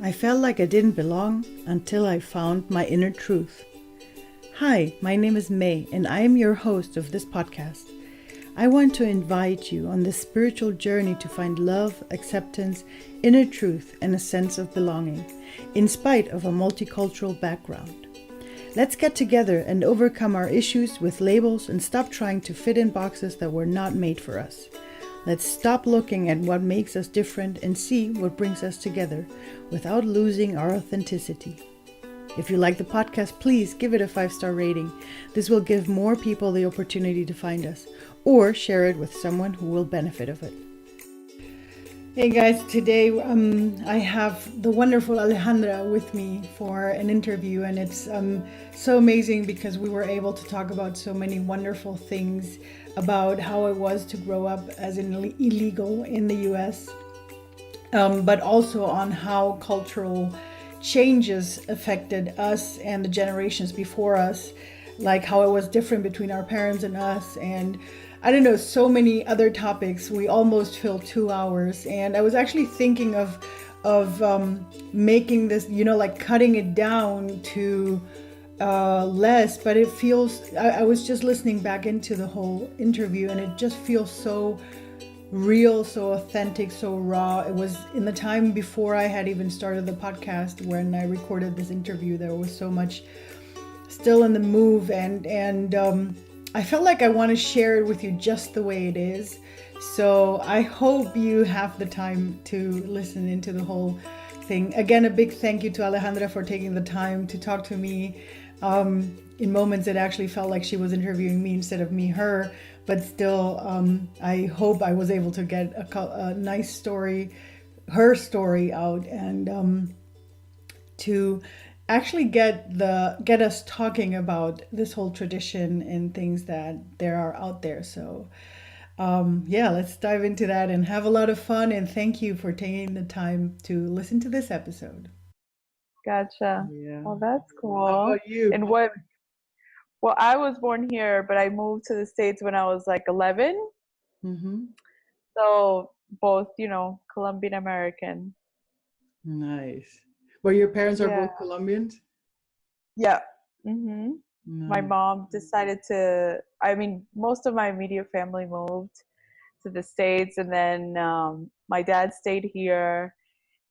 I felt like I didn't belong until I found my inner truth. Hi, my name is May, and I am your host of this podcast. I want to invite you on this spiritual journey to find love, acceptance, inner truth, and a sense of belonging, in spite of a multicultural background. Let's get together and overcome our issues with labels and stop trying to fit in boxes that were not made for us. Let's stop looking at what makes us different and see what brings us together without losing our authenticity. If you like the podcast, please give it a 5-star rating. This will give more people the opportunity to find us, or share it with someone who will benefit of it. Hey guys, today I have the wonderful Alejandra with me for an interview, and it's so amazing because we were able to talk about so many wonderful things about how it was to grow up as an illegal in the US, but also on how cultural changes affected us and the generations before us, like how it was different between our parents and us, and I don't know, so many other topics. We almost filled 2 hours, and I was actually thinking of making this, like cutting it down to less, but it feels, I was just listening back into the whole interview, and it just feels so real, so authentic, so raw. It was in the time before I had even started the podcast when I recorded this interview. There was so much still in the move, and I felt like I want to share it with you just the way it is. So I hope you have the time to listen into the whole thing. Again, a big thank you to Alejandra for taking the time to talk to me. In moments it actually felt like she was interviewing me instead of me her, but still I hope I was able to get a nice story, her story out, and to actually get us talking about this whole tradition and things that there are out there. So let's dive into that and have a lot of fun, and thank you for taking the time to listen to this episode. Gotcha. Yeah. Well, that's How cool. about you? And what? Well, I was born here, but I moved to the States when I was like 11. Mm-hmm. So both, Colombian American. Nice. Well, your parents are Yeah. both Colombians? Yeah. hmm My Nice. mom decided to, I mean, most of my immediate family moved to the States, and then my dad stayed here.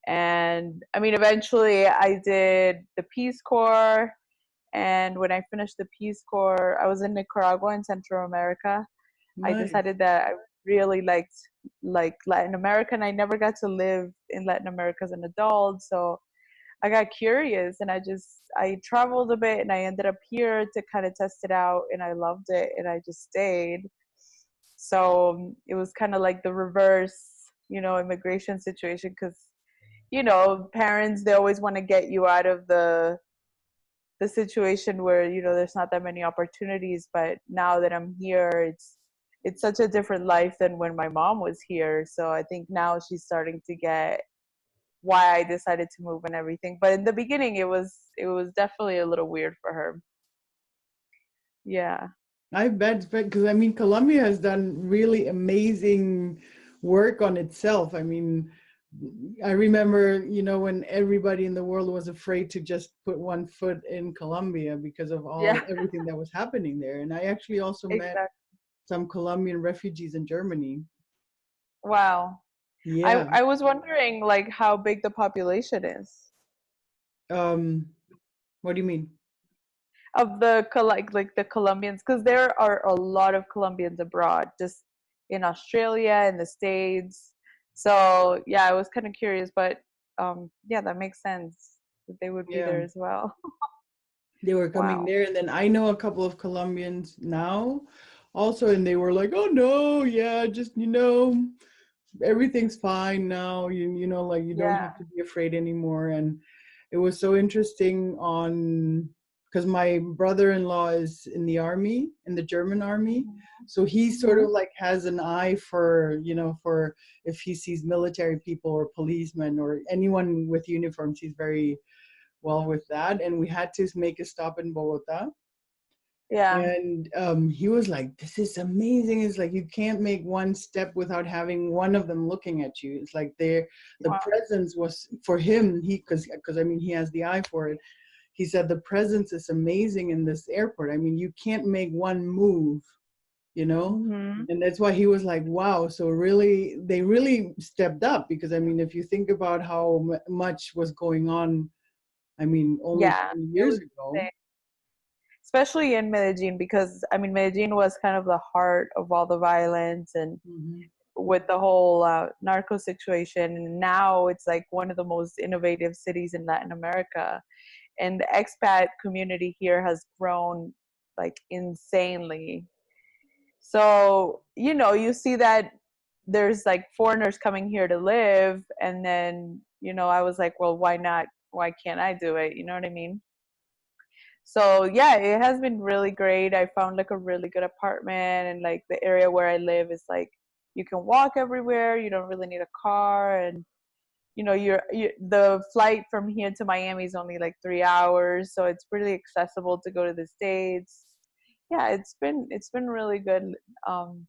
And I mean, eventually I did the Peace Corps. And when I finished the Peace Corps, I was in Nicaragua in Central America. I Nice. decided that I really liked Latin America, and I never got to live in Latin America as an adult. So I got curious, and I traveled a bit, and I ended up here to kind of test it out, and I loved it, and I just stayed. So it was kind of like the reverse, immigration situation, because parents, they always want to get you out of the situation where there's not that many opportunities. But now that I'm here, it's such a different life than when my mom was here. So I think now she's starting to get why I decided to move and everything. But in the beginning, it was definitely a little weird for her. Yeah. I bet, because I mean, Colombia has done really amazing work on itself. I mean, I remember, when everybody in the world was afraid to just put one foot in Colombia because of Yeah. everything that was happening there. And I actually also met Exactly. some Colombian refugees in Germany. Wow. I Yeah. I was wondering like how big the population is Um, what do you mean? of like the Colombians, because there are a lot of Colombians abroad, just in Australia, in the States. So yeah, I was kind of curious, but yeah, that makes sense that they would be Yeah. there as well. They were coming Wow. there, and then I know a couple of Colombians now also, and they were like, oh no, yeah, just everything's fine now, like you don't Yeah. have to be afraid anymore. And it was so interesting on because my brother-in-law is in the army, in the German army, Mhm. so he sort Mhm. of like has an eye for for if he sees military people or policemen or anyone with uniforms, he's very well with that. And we had to make a stop in Bogota, Yeah. And he was like, this is amazing. It's like you can't make one step without having one of them looking at you. It's like the Wow. presence was for him, because I mean he has the eye for it. He said the presence is amazing in this airport. I mean, you can't make one move, you know? Mm-hmm. And that's why he was like, wow, so really, they really stepped up, because I mean, if you think about how much was going on, I mean, only Yeah. 20 It years was ago. insane. Especially in Medellin, because I mean, Medellin was kind of the heart of all the violence and Mm-hmm. with the whole narco situation. And now it's like one of the most innovative cities in Latin America. And the expat community here has grown like insanely. So, you know, you see that there's like foreigners coming here to live. And then, you know, I was like, well, why not? Why can't I do it? You know what I mean? So yeah, it has been really great. I found like a really good apartment, and like the area where I live is like you can walk everywhere. You don't really need a car, and you know the flight from here to Miami is only like 3 hours, so it's really accessible to go to the States. Yeah, it's been really good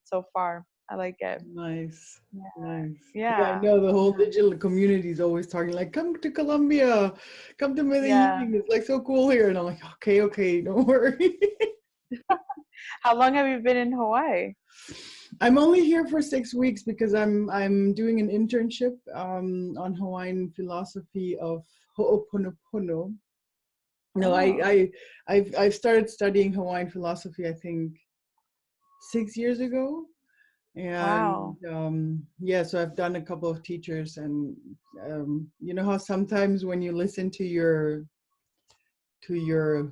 so far. I like it. Nice, Yeah. nice. Yeah, I Yeah. know the whole digital community is always talking like, come to Colombia, come to Yeah. Medellin. It's like so cool here. And I'm like, okay, okay, don't worry. How long have you been in Hawaii? I'm only here for 6 weeks because I'm doing an internship on Hawaiian philosophy of Ho'oponopono. No, Oh, I've started studying Hawaiian philosophy, I think 6 years ago. And wow. yeah, so I've done a couple of teachers, and you know how sometimes when you listen to your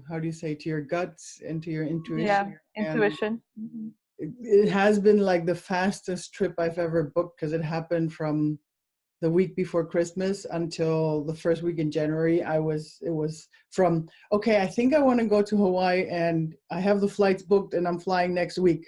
how do you say, to your guts and to your Yeah, intuition, and intuition. Mhm. it has been like the fastest trip I've ever booked, because it happened from the week before Christmas until the first week in January. It was from, okay, I think I want to go to Hawaii and I have the flights booked and I'm flying next week.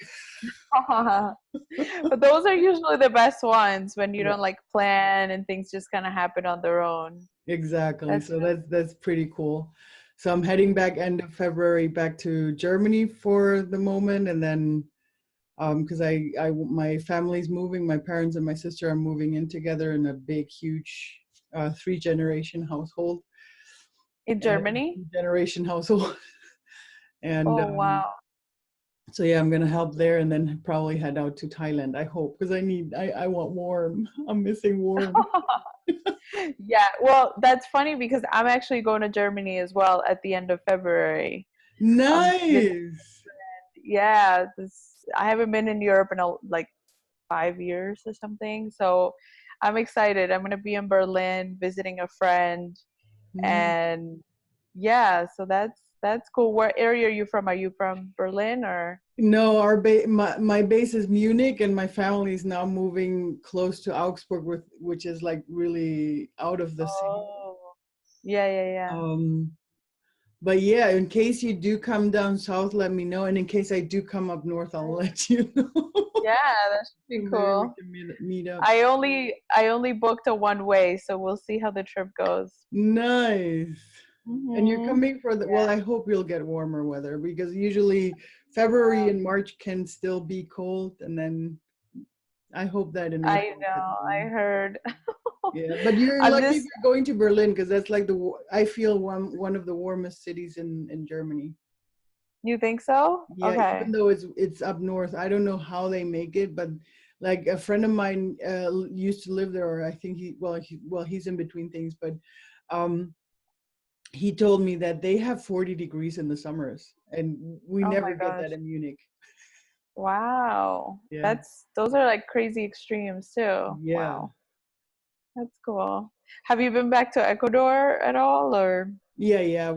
But those are usually the best ones when you Yeah, don't like plan and things just kind of happen on their own. exactly. That's So that's pretty cool. So I'm heading back end of February back to Germany for the moment, and then because my family's moving, my parents and my sister are moving in together in a big, huge 3 generation household, in Germany. generation household, and Oh wow. so yeah, I'm gonna help there, and then probably head out to Thailand. I hope, because I want warm. I'm missing warm. Yeah, well, that's funny because I'm actually going to Germany as well at the end of February. Visit. Nice. Yeah, I haven't been in Europe in like 5 years or something. So I'm excited. I'm gonna be in Berlin visiting a friend, Mhm. and yeah, so that's cool. What area are you from? Are you from Berlin or? No, my base is Munich, and my family is now moving close to Augsburg, which is like really out of the city. Oh, yeah, yeah, yeah. Um, but yeah, in case you do come down south, let me know, and in case I do come up north, I'll let you know. Yeah, that should be Maybe we cool. can meet up. I only booked a one way, so we'll see how the trip goes. Nice. And you're Mhm. coming for well, I hope you'll get warmer weather, because usually February and March can still be cold, and then I hope that in I April gets know. I warm. heard. Yeah, but you're I'm lucky just. for going to Berlin, because that's like I feel one of the warmest cities in Germany. You think so? Yeah, even Okay. though it's up north, I don't know how they make it, but like a friend of mine used to live there, or I think he's in between things, but um he told me that they have 40 degrees in the summers, and we Oh never my get that gosh. in Munich. Wow. Yeah. Those are like crazy extremes too. Yeah. Wow. That's cool. Have you been back to Ecuador at all or? Yeah, yeah.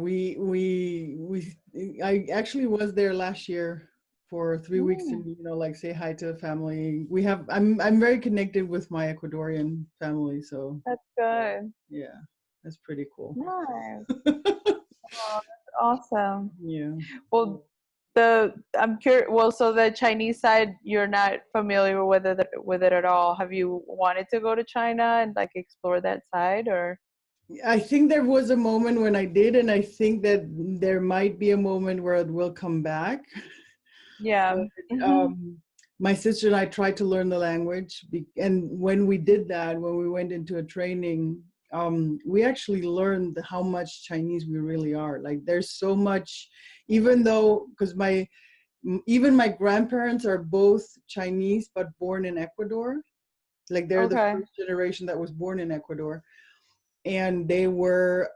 I actually was there last year for 3 weeks to, Mm, like say hi to the family. I'm very connected with my Ecuadorian family, so that's good. yeah, that's pretty cool. Nice. Oh, that's awesome. Yeah. Well, I'm curious. Well, so the Chinese side, you're not familiar with it at all. Have you wanted to go to China and like explore that side or? I think there was a moment when I did, and I think that there might be a moment where it will come back. Yeah. But, Hmm. my sister and I tried to learn the language, and when we did that, when we went into a training, we actually learned how much Chinese we really are. Like, there's so much, even though, because even my grandparents are both Chinese but born in Ecuador. Like, they're the Okay. first generation that was born in Ecuador, and they were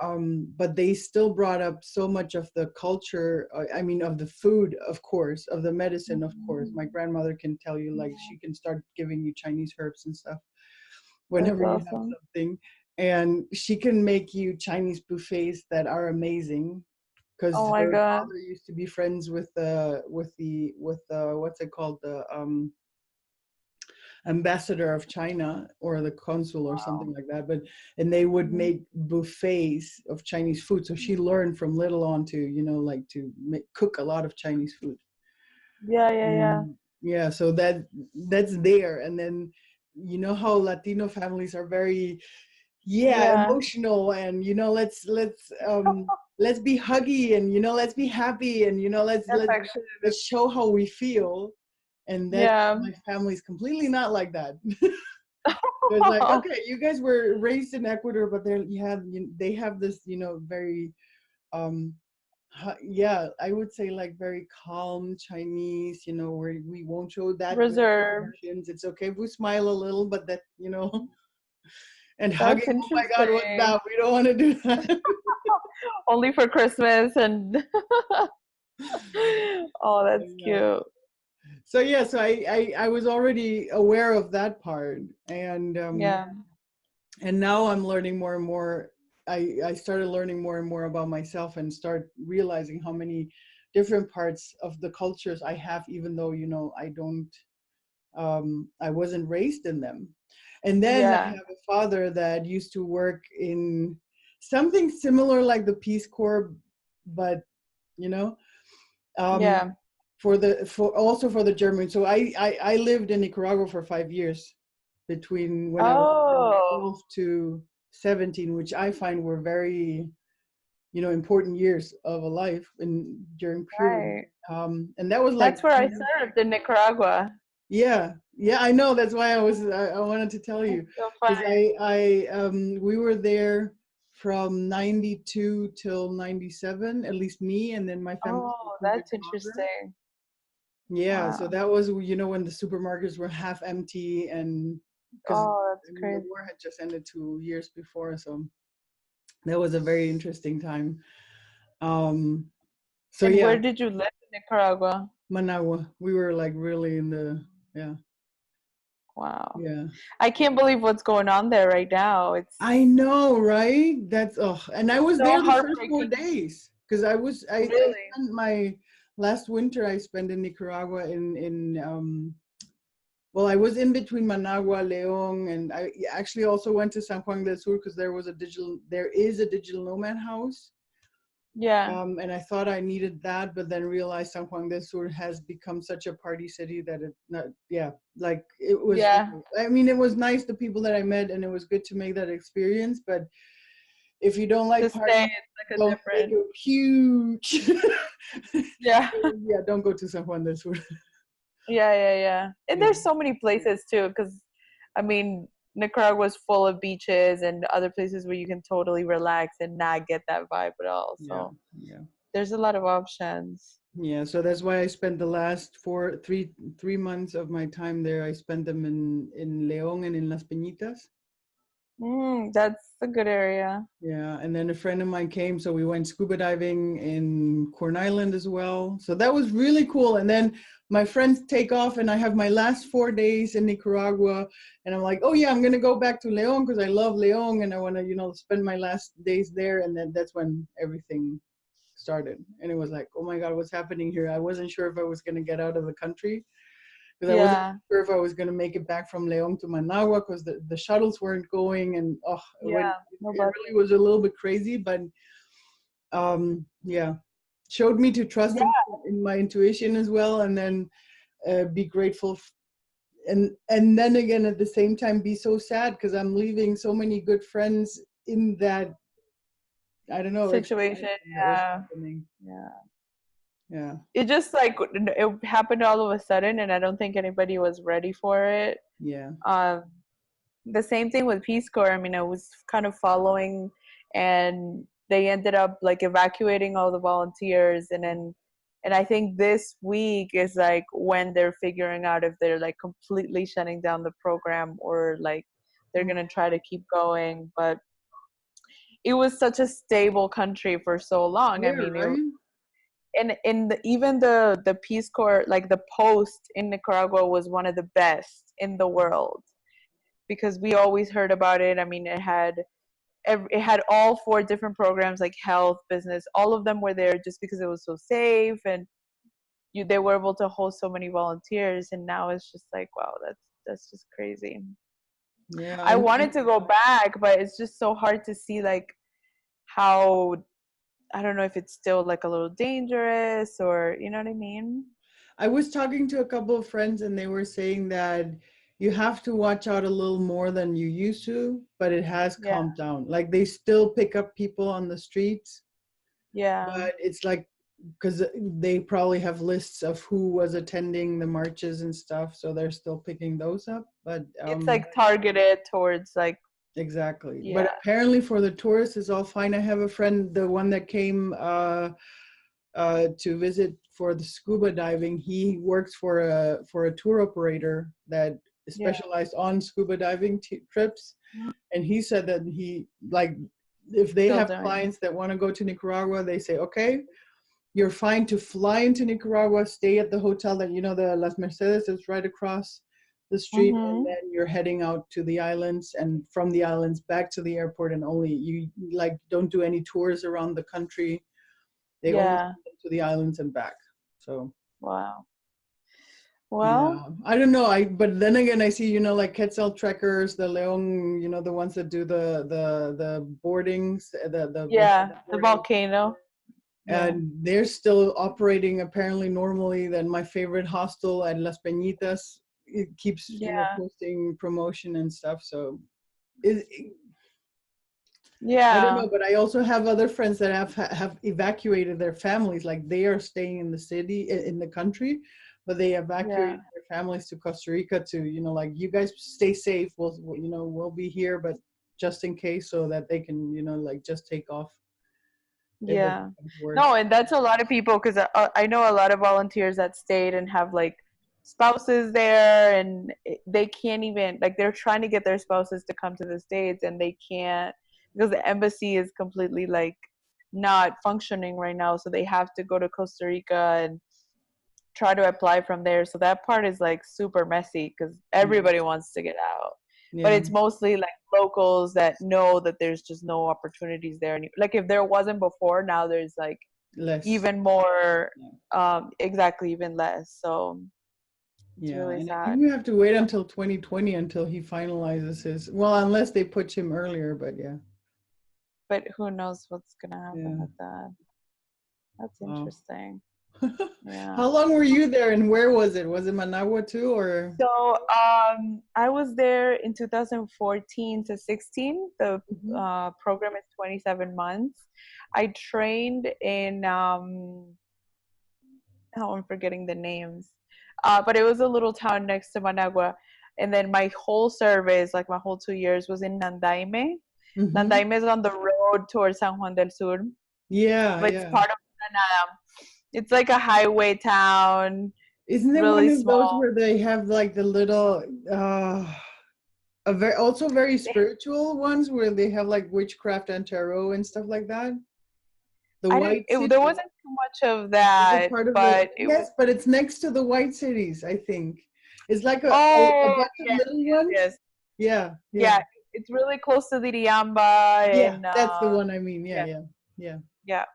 but they still brought up so much of the culture, I mean, of the food, of course, of the medicine, of course. My Mhm. grandmother can tell you, like, she can start giving you Chinese herbs and stuff That's whenever you have awesome. something, and she can make you Chinese buffets that are amazing, because Oh my her God. father used to be friends with what's it called, the ambassador of China, or the consul or Wow. something like that. But and they would Mhm. make buffets of Chinese food. So she learned from little on to, like, to cook a lot of Chinese food. Yeah, yeah, yeah. And yeah, so that's there. And then, how Latino families are very, yeah, Yeah. emotional, and, let's be huggy, and, let's be happy, and, Affection. let's show how we feel. And that Yeah. my family's completely not like that. It's like, okay, you guys were raised in Ecuador, but they have this, very, um, yeah, I would say, like, very calm Chinese, where we won't show that many Reserve. emotions. It's okay if we smile a little, but that, and That's hugging. Oh my God, what's interesting. that? We don't want to do that. Only for Christmas and oh, that's Yeah. cute. So yeah, so I was already aware of that part, Yeah. and now I'm learning more and more. I started learning more and more about myself, and start realizing how many different parts of the cultures I have, even though, I don't, I wasn't raised in them. And then I Yeah. have a father that used to work in something similar like the Peace Corps, but, you know um Yeah. for the Germans. So I lived in Nicaragua for 5 years, between when I was from Oh, 12 to 17, which I find were very, important years of a life during puberty. right. And that was like That's where I 2 years. served in Nicaragua. Yeah, yeah, I know. That's why I wanted to tell That's you, so because fun. we were there from 92 till 97, at least me, and then my family stayed Oh, for much that's longer. interesting. Yeah, so Wow. that was, when the supermarkets were half empty, and because, Oh, that's I mean, the crazy. war had just ended 2 years before, so that was a very interesting time. Um, so And yeah, where did you live in Nicaragua? Managua, we were like really in the, yeah, Wow. yeah. I can't believe what's going on there right now. I know, right? That's, oh, and I was So there the first four heartbreaking. days, because I Really? spent my last winter I spent in Nicaragua, well, I was in between Managua, Leon, and I actually also went to San Juan del Sur, because there is a digital nomad house. Yeah. And I thought I needed that, but then realized San Juan del Sur has become such a party city that it not, yeah, like, it was, Yeah. I mean, it was nice, the people that I met, and it was good to make that experience, but if you don't To like stay, parties, it's like a don't make different. it huge. Yeah. Yeah, don't go to San Juan del Sur. Yeah, yeah, yeah. And Yeah. there's so many places too, because I mean, Nicaragua is full of beaches and other places where you can totally relax and not get that vibe at all. Yeah, So yeah. there's a lot of options. Yeah, so that's why I spent the last 3 months of my time there. I spent them in León and in Las Peñitas. That's a good area. Yeah, and then a friend of mine came, so we went scuba diving in Corn Island as well. So that was really cool. And then my friends take off, and I have my last 4 days in Nicaragua, and I'm like, oh yeah, I'm gonna go back to León because I love León, and I want to, spend my last days there. And then that's when everything started, and it was like, oh my God, what's happening here? I wasn't sure if I was gonna get out of the country, because I wasn't Yeah. sure if I was going to make it back from León to Managua, because the shuttles weren't going, and Yeah. No it budget. really was a little bit crazy, but yeah, showed me to trust Yeah. in my intuition as well, and then be grateful, and then again at the same time be so sad, because I'm leaving so many good friends in that I don't know, situation. explanation that was Yeah. happening. Yeah. Yeah. It just like it happened all of a sudden, and I don't think anybody was ready for it. Yeah. Um, the same thing with Peace Corps. I mean, I was kind of following, and they ended up like evacuating all the volunteers, and I think this week is like when they're figuring out if they're like completely shutting down the program or like they're gonna try to keep going. But it was such a stable country for so long. I Yeah, mean, right? in the, even the Peace Corps, like the post in Nicaragua was one of the best in the world because we always heard about it. I mean, it had all four different programs like health, business, all of them were there just because it was so safe, and they were able to host so many volunteers. And now it's just like, wow, that's just crazy. Yeah, I wanted to go back, but it's just so hard to see like how, I don't know if it's still like a little dangerous, or you know what I mean. I was talking to a couple of friends and they were saying that you have to watch out a little more than you used to, but it has Yeah. calmed down. Like they still pick up people on the streets, Yeah. but it's like because they probably have lists of who was attending the marches and stuff, so they're still picking those up. But It's like targeted towards like, exactly. But yeah. apparently for the tourists, it's all fine. I have a friend, the one that came to visit for the scuba diving. He works for a tour operator that Yeah. specialized on scuba diving trips, and he said that he like if they Still have doing. clients that want to go to Nicaragua, they say, okay, you're fine to fly into Nicaragua, stay at the hotel that the Las Mercedes is right across the street, and Mhm. then you're heading out to the islands, and from the islands back to the airport, and only you like don't do any tours around the country. They only Yeah. send them to the islands and back. So Wow. yeah, Well, I don't know. But then again, I see like Quetzal trekkers, the Leon, the ones that do the boardings, the yeah, the boarding, volcano. Yeah. and they're still operating apparently normally. Then my favorite hostel at Las Peñitas, it keeps Yeah. posting promotion and stuff. So I don't Yeah. know, but I also have other friends that have evacuated their families. Like they are staying in the city, in the country, but they Yeah. evacuated their families to Costa Rica to, like you guys stay safe. We'll be here, but just in case, so that they can, like just take off if it Yeah. becomes worse. No, and that's a lot of people because I know a lot of volunteers that stayed and have like spouses there, and they can't even like they're trying to get their spouses to come to the States, and they can't because the embassy is completely like not functioning right now. So they have to go to Costa Rica and try to apply from there. So that part is like super messy because Yeah, everybody wants to get out. But yeah, it's mostly like locals that know that there's just no opportunities there. Like if there wasn't before, now there's like less. even more, Yeah, exactly, even less. So it's yeah, really and I sad. think we have to wait until 2020 until he finalizes his. Well, unless they put him earlier, but yeah, But who knows what's gonna happen yeah. with that. That's Wow. interesting. Yeah. How long were you there and where was it? Was it Managua too or? So I was there in 2014 to 16. The Mhm. program is 27 months. I trained in, oh, I'm forgetting the names, but it was a little town next to Managua. And then my whole service, like my whole 2 years, was in Nandaime. Mhm. Nandaime is on the road towards San Juan del Sur, Yeah, but it's yeah. part of Granada. It's like a highway town, Isn't it one really of those small. where they have like the little a very also very spiritual ones where they have like witchcraft and tarot and stuff like that? The I didn't. white city? There wasn't too much of Is it that, part of the but it was. Yes, but it's next to the white cities, I think. It's like a Oh bunch of yes, little yes, ones. yes, Yeah, yeah. yeah. It's really close to the Riamba, Yeah, and that's the one I mean. Yeah, yeah, yeah. Yeah. yeah,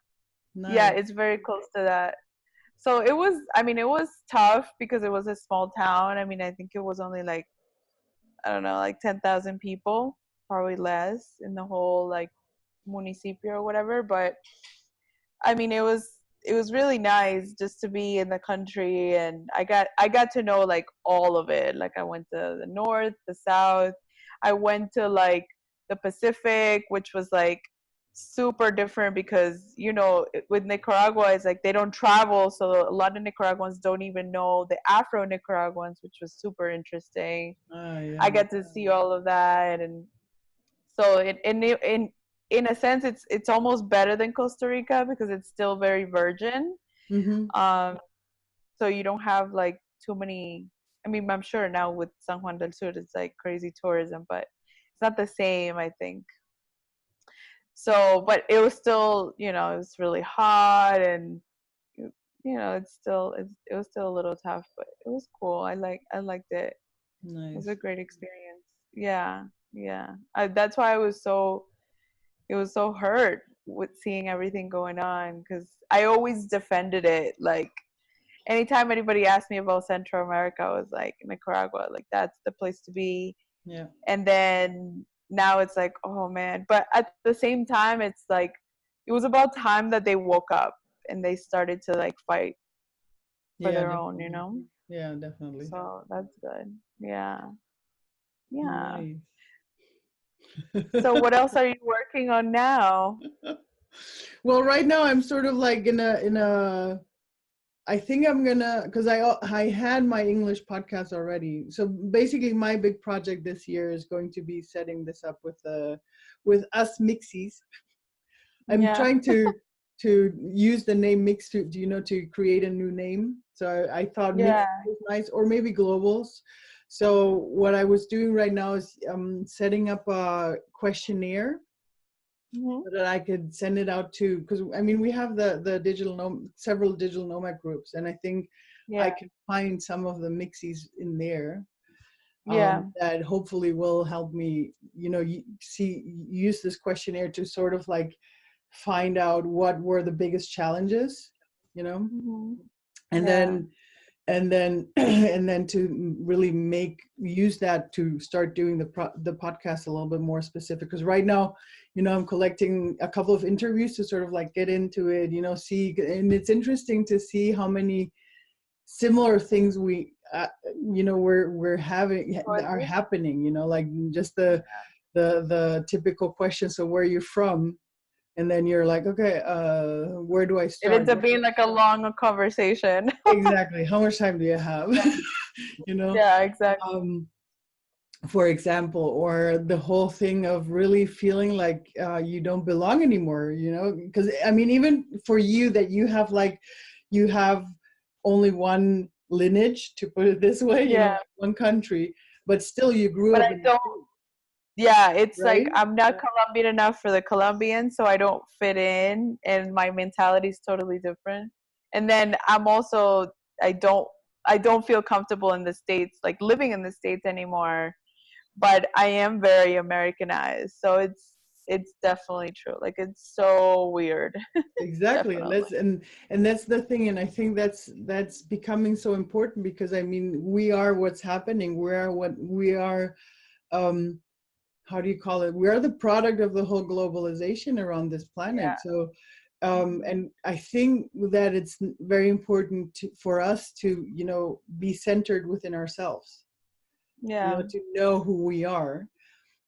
yeah. Nice. It's very close to that. So it was. I mean, it was tough because it was a small town. I mean, I think it was only like, I don't know, like 10,000 people, probably less in the whole like municipio or whatever. But I mean, it was really nice just to be in the country, and I got to know like all of it. Like I went to the north, the south. I went to like the Pacific, which was like super different because, you know, with Nicaragua, it's like they don't travel. So a lot of Nicaraguans don't even know the Afro Nicaraguans, which was super interesting. Ah, I yeah. get to see all of that. And so in a sense, it's almost better than Costa Rica because it's still very virgin. Mm-hmm. Um, so you don't have like too many. I mean, I'm sure now with San Juan del Sur, it's like crazy tourism, but it's not the same, I think. So, but it was still, you know, it was really hot, and you know, it was still a little tough, but it was cool. I liked it. It was a Nice. great experience. Yeah, yeah. That's why I was so it was so hurt with seeing everything going on because I always defended it. Like anytime anybody asked me about Central America, I was like Nicaragua, like that's the place to be. Yeah. And then now it's like, oh man. But at the same time, it's like it was about time that they woke up and they started to like fight for Yeah, their own, you definitely. know? Yeah, definitely. So that's good. Yeah. Yeah. Nice. So what else are you working on now? Well, right now I'm sort of like in a I think I'm gonna, because I had my English podcast already. So basically, my big project this year is going to be setting this up with us mixys. I'm Yeah. trying to use the name mix to, do you know, to create a new name. So I thought mix Yeah. was nice, or maybe globals. So what I was doing right now is setting up a questionnaire Hmm. so that I could send it out to, because I mean we have the digital several digital nomad groups, and I think I Yeah. can find some of the mixes in there Yeah. that hopefully will help me, you know, use this questionnaire to sort of like find out what were the biggest challenges, you know, Hmm. and Yeah. then and then to really use that to start doing the podcast a little bit more specific, because right now, you know, I'm collecting a couple of interviews to sort of like get into it, you know, see, and it's interesting to see how many similar things you know, we're having Was are it? happening, you know, like just the typical question, so where are you from, and then you're like, okay, where do I It start? ends up being like a long conversation. Exactly, how much time do you have? Yeah. You know, Yeah, exactly. um for example, or the whole thing of really feeling like you don't belong anymore, you know, because I mean, even for you, that you have like, you have only one lineage, to put it this way, you know, Yeah. like one country, but still you grew But up I in the don't, States, yeah, it's like right? I'm not Colombian enough for the Colombians, so I don't fit in, and my mentality is totally different. And then I'm also I don't I don't feel comfortable in the States, like living in the States anymore. But I am very Americanized, so it's definitely true. Like it's so weird, Exactly, and definitely. that's the thing, and I think that's becoming so important, because I mean, we are what's happening, we are what we are. um how do you call it, we are the product of the whole globalization around this Yeah. planet. So Mhm. and I think that it's very important for us to, you know, be centered within ourselves, you Yeah. know, to know who we are.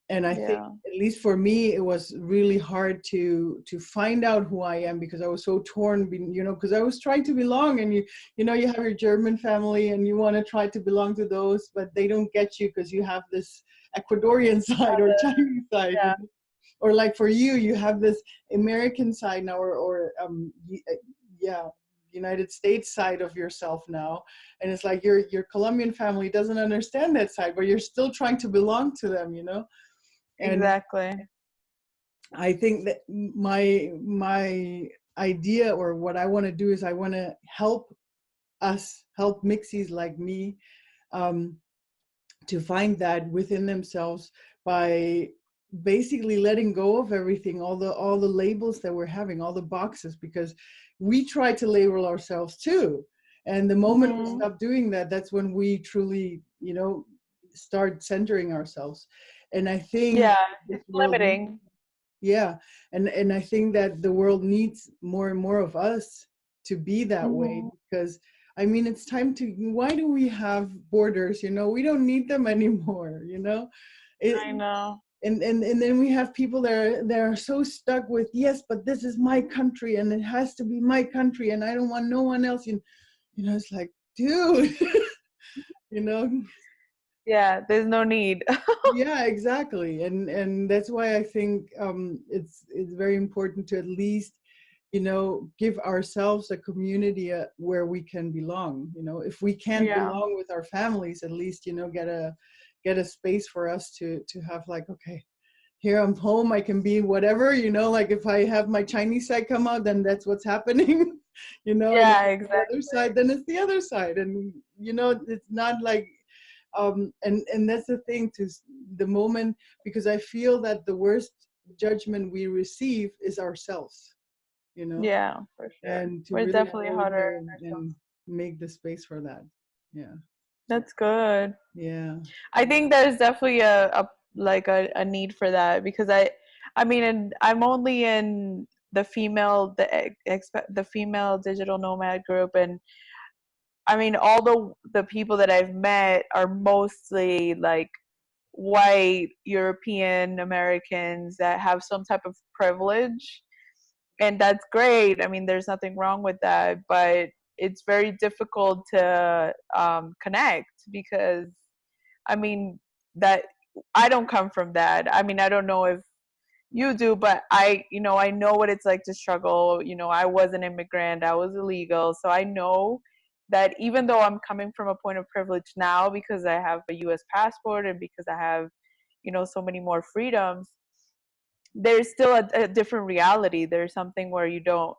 And I think, Yeah. at least for me, it was really hard to find out who I am, because I was so torn, you know, because I was trying to belong, and you know, you have your German family and you want to try to belong to those, but they don't get you because you have this Ecuadorian side or Chinese side, you Yeah. know? Or like for you, you have this American side now, or yeah, United States side of yourself now, and it's like your Colombian family doesn't understand that side, but you're still trying to belong to them, you know. And Exactly. I think that my idea, or what I want to do, is I want to help mixes like me, um, to find that within themselves, by basically letting go of everything, all the labels that we're having, all the boxes, because we try to label ourselves too, and the moment we Hmm. stop doing that, that's when we truly, you know, start centering ourselves. And I think Yeah. this It's world, limiting. yeah, and I think that the world needs more and more of us to be that way, Hmm. because I mean, it's time to, why do we have borders, you know, we don't need them anymore, you know. it I know. and then we have people that are so stuck with, yes, but this is my country and it has to be my country and I don't want no one else. It's like, dude, you know. Yeah, there's no need. Yeah, exactly. And that's why I think it's very important to at least, give ourselves a community where we can belong. If we can't Yeah. belong with our families, at least, get a space for us to have, like, okay, here I'm home, I can be whatever, like if I have my Chinese side come out, then that's what's happening. And if Yeah, it's the exactly. other side, then it's the other side. And it's not like and that's the thing, to the moment, because I feel that the worst judgment we receive is ourselves, Yeah, for sure. and to We're really definitely go harder there on ourselves. and make the space for that. Yeah. That's good. Yeah. I think there's definitely a like a need for that, because I mean, and I'm only in the female the female digital nomad group, and I mean all the people that I've met are mostly like white European Americans that have some type of privilege, and that's great. I mean, there's nothing wrong with that, but it's very difficult to connect, because I mean, that I don't come from that. I mean, I don't know if you do, but I know what it's like to struggle. I was an immigrant, I was illegal, so I know that even though I'm coming from a point of privilege now because I have a US passport and because I have, so many more freedoms, there's still a different reality. There's something where you don't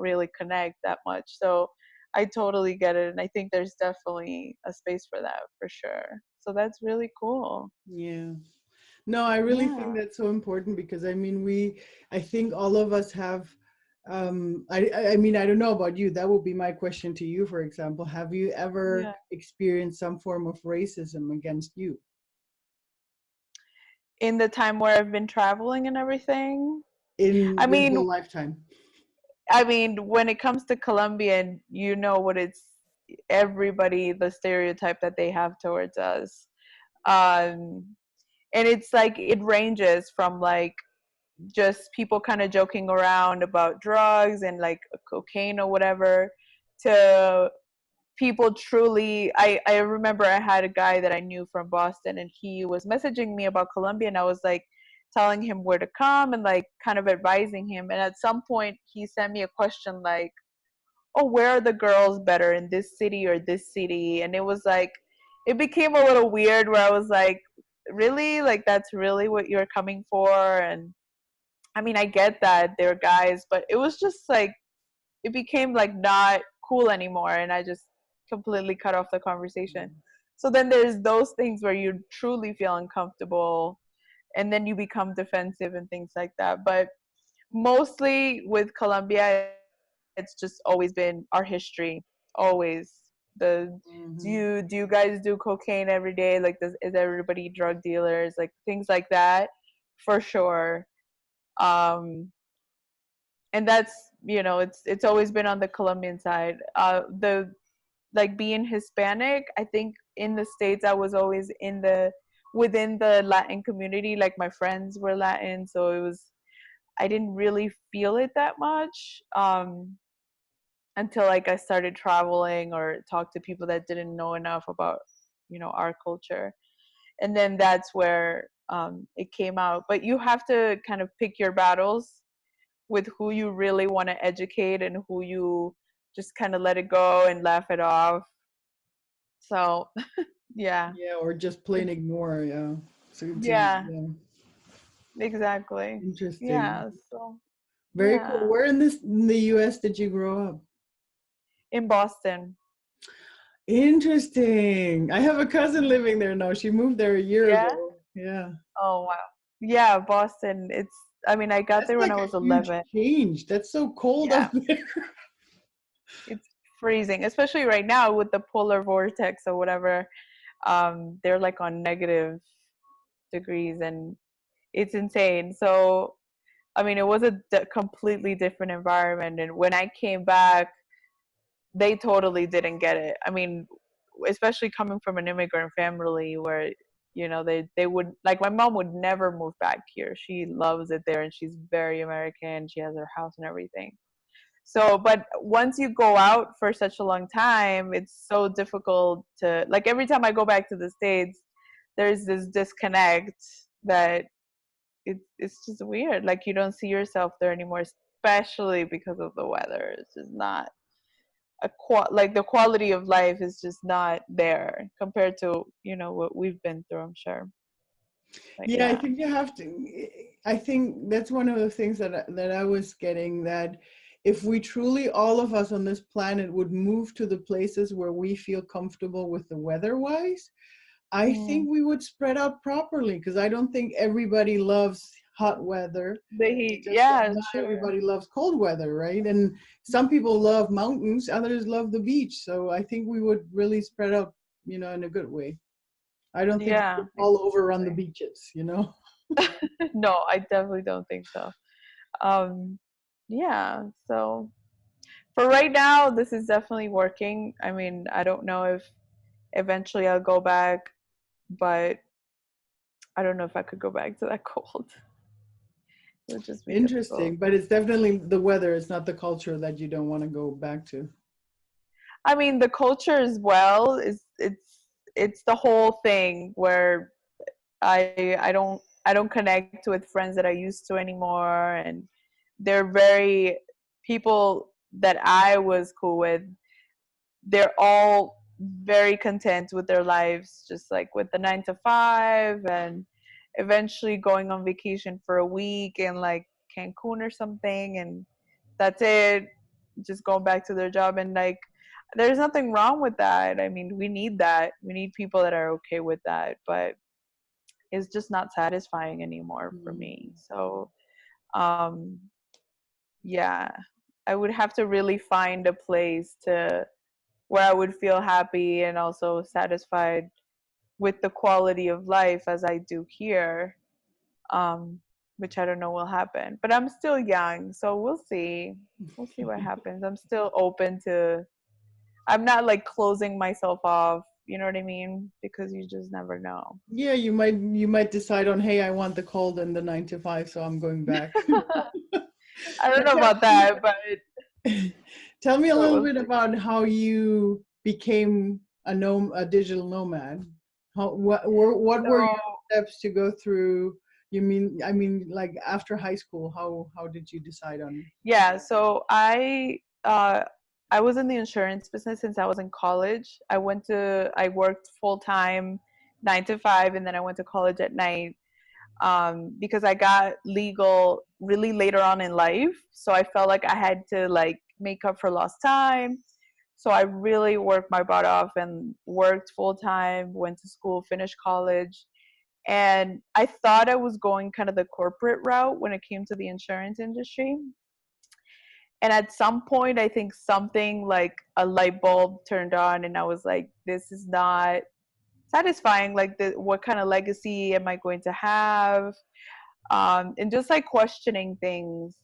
really connect that much. So I totally get it, and I think there's definitely a space for that for sure. So that's really cool. Yeah. No, I really think Yeah. that's so important, because I mean, I think all of us have, I mean, I don't know about you. That would be my question to you, for example. Have you ever Yeah. experienced some form of racism against you? In the time where I've been traveling and everything. In I your mean, whole lifetime? when it comes to Colombian, you know what it's everybody the stereotype that they have towards us. Um and it's like it ranges from like just people kind of joking around about drugs and like cocaine or whatever, to people truly. I remember I had a guy that I knew from Boston, and he was messaging me about Colombia, and I was like telling him where to come and like kind of advising him, and at some point he sent me a question like, oh, where are the girls better, in this city or this city? And it was like, it became a little weird where I was like, really, like that's really what you're coming for? And I mean, I get that they're guys, but it was just like it became like not cool anymore, and I just completely cut off the conversation. So then there's those things where you truly feel uncomfortable, and then you become defensive and things like that. But mostly with Colombia, it's just always been our history. Always the Mm-hmm. do you guys do cocaine every day? Like, is everybody drug dealers? Like things like that, for sure. Um, and that's, it's always been on the Colombian side. The like being Hispanic, I think in the States I was always within the Latin community. Like my friends were Latin, so I didn't really feel it that much until like I started traveling or talked to people that didn't know enough about our culture, and then that's where it came out. But you have to kind of pick your battles with who you really want to educate and who you just kind of let it go and laugh it off. So yeah, Yeah, or just plain it's ignore. Yeah. So yeah, yeah. exactly. Interesting. Yeah, so Very cool. yeah, Where in the US did you grow up? in Boston. Interesting. I have a cousin living there now. She moved there a year Yeah. ago. Yeah. Oh wow. Yeah, Boston. I mean, I got That's there when like I a was huge 11. change. That's so cold Yeah, up there. it's freezing, especially right now with the polar vortex or whatever. They're like on negative degrees, and it's insane. So I mean, it was a completely different environment. And when I came back, they totally didn't get it. I mean, especially coming from an immigrant family where they would, like, my mom would never move back here. She loves it there, and she's very American. She has her house and everything. So, but once you go out for such a long time, it's so difficult to, like, every time I go back to the States, there's this disconnect that it's just weird. Like, you don't see yourself there anymore, especially because of the weather. It's just not like, the quality of life is just not there compared to, what we've been through, I'm sure. But Yeah, I yeah. think you have to. I think that's one of the things that I was getting, that if we truly, all of us on this planet, would move to the places where we feel comfortable with the weather-wise, I Mm. think we would spread out properly, because I don't think everybody loves hot weather. The It's heat, just that yeah, not sure. everybody loves cold weather, right? And some people love mountains, others love the beach. So I think we would really spread out, in a good way. I don't think we Yeah, would all over on the exactly. beaches. No, I definitely don't think so. Um, yeah, so for right now, this is definitely working. I mean, I don't know if eventually I'll go back, but I don't know if I could go back to that cold. It would just be difficult. Interesting, but it's definitely the weather. It's not the culture that you don't want to go back to. I mean, the culture as well is it's the whole thing where I don't connect with friends that I used to anymore, and they're very people that I was cool with. They're all very content with their lives, just like with the 9 to 5, and eventually going on vacation for a week in like Cancun or something, and that's it. Just going back to their job, and like, there's nothing wrong with that. I mean, we need that. We need people that are okay with that, but it's just not satisfying anymore for me. So, um, yeah, I would have to really find a place to where I would feel happy and also satisfied with the quality of life as I do here, um, which I don't know will happen. But I'm still young, so we'll see. We'll see what happens. I'm still open to. I'm not like closing myself off. You know what I mean? Because you just never know. Yeah, you might decide on, hey, I want the cold and the 9 to 5, so I'm going back. I don't But know about that, but tell me a little we'll bit see. about how you became a digital nomad. What were So your steps to go through? I mean, like after high school, how did you decide on? yeah, so I was in the insurance business since I was in college. I worked full time, 9 to 5, and then I went to college at night, because I got legal really later on in life. So I felt like I had to like make up for lost time. So I really worked my butt off and worked full time, went to school, finished college. And I thought I was going kind of the corporate route when it came to the insurance industry. And at some point, I think something like a light bulb turned on, and I was like, this is not satisfying. Like, what kind of legacy am I going to have? And just like questioning things.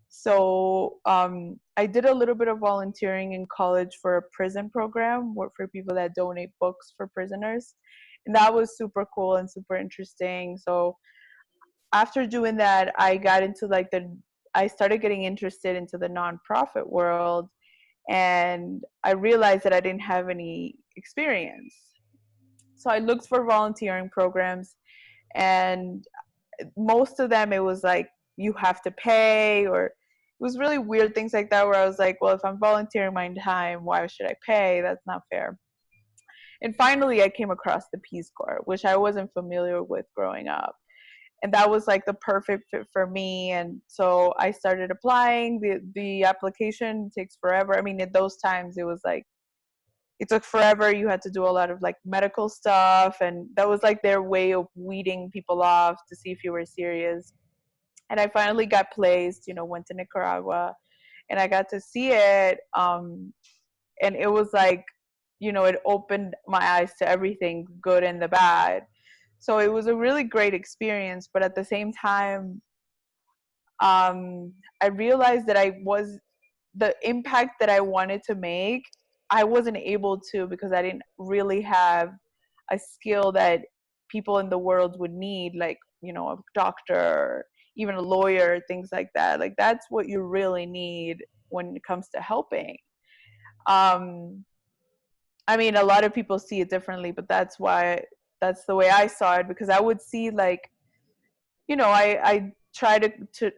So I did a little bit of volunteering in college for a prison program for people that donate books for prisoners. And that was super cool and super interesting. So after doing that, I started getting interested into the nonprofit world, and I realized that I didn't have any experience. So I looked for volunteering programs, and most of them it was like you have to pay, or it was really weird things like that, where I was like, well, if I'm volunteering my time, why should I pay? That's not fair. And finally I came across the Peace Corps, which I wasn't familiar with growing up, and that was like the perfect fit for me. And so I started applying. The application takes forever. I mean, at those times it was like it took forever. You had to do a lot of like medical stuff, and that was like their way of weeding people off to see if you were serious. And I finally got placed, went to Nicaragua, and I got to see it. And it was like, it opened my eyes to everything, good and the bad. So it was a really great experience, but at the same time, I realized that the impact that I wanted to make, I wasn't able to, because I didn't really have a skill that people in the world would need, like, you know, a doctor, even a lawyer, things like that. Like, that's what you really need when it comes to helping. um I mean, a lot of people see it differently, but that's the way I saw it, because I would see, like, you know, I try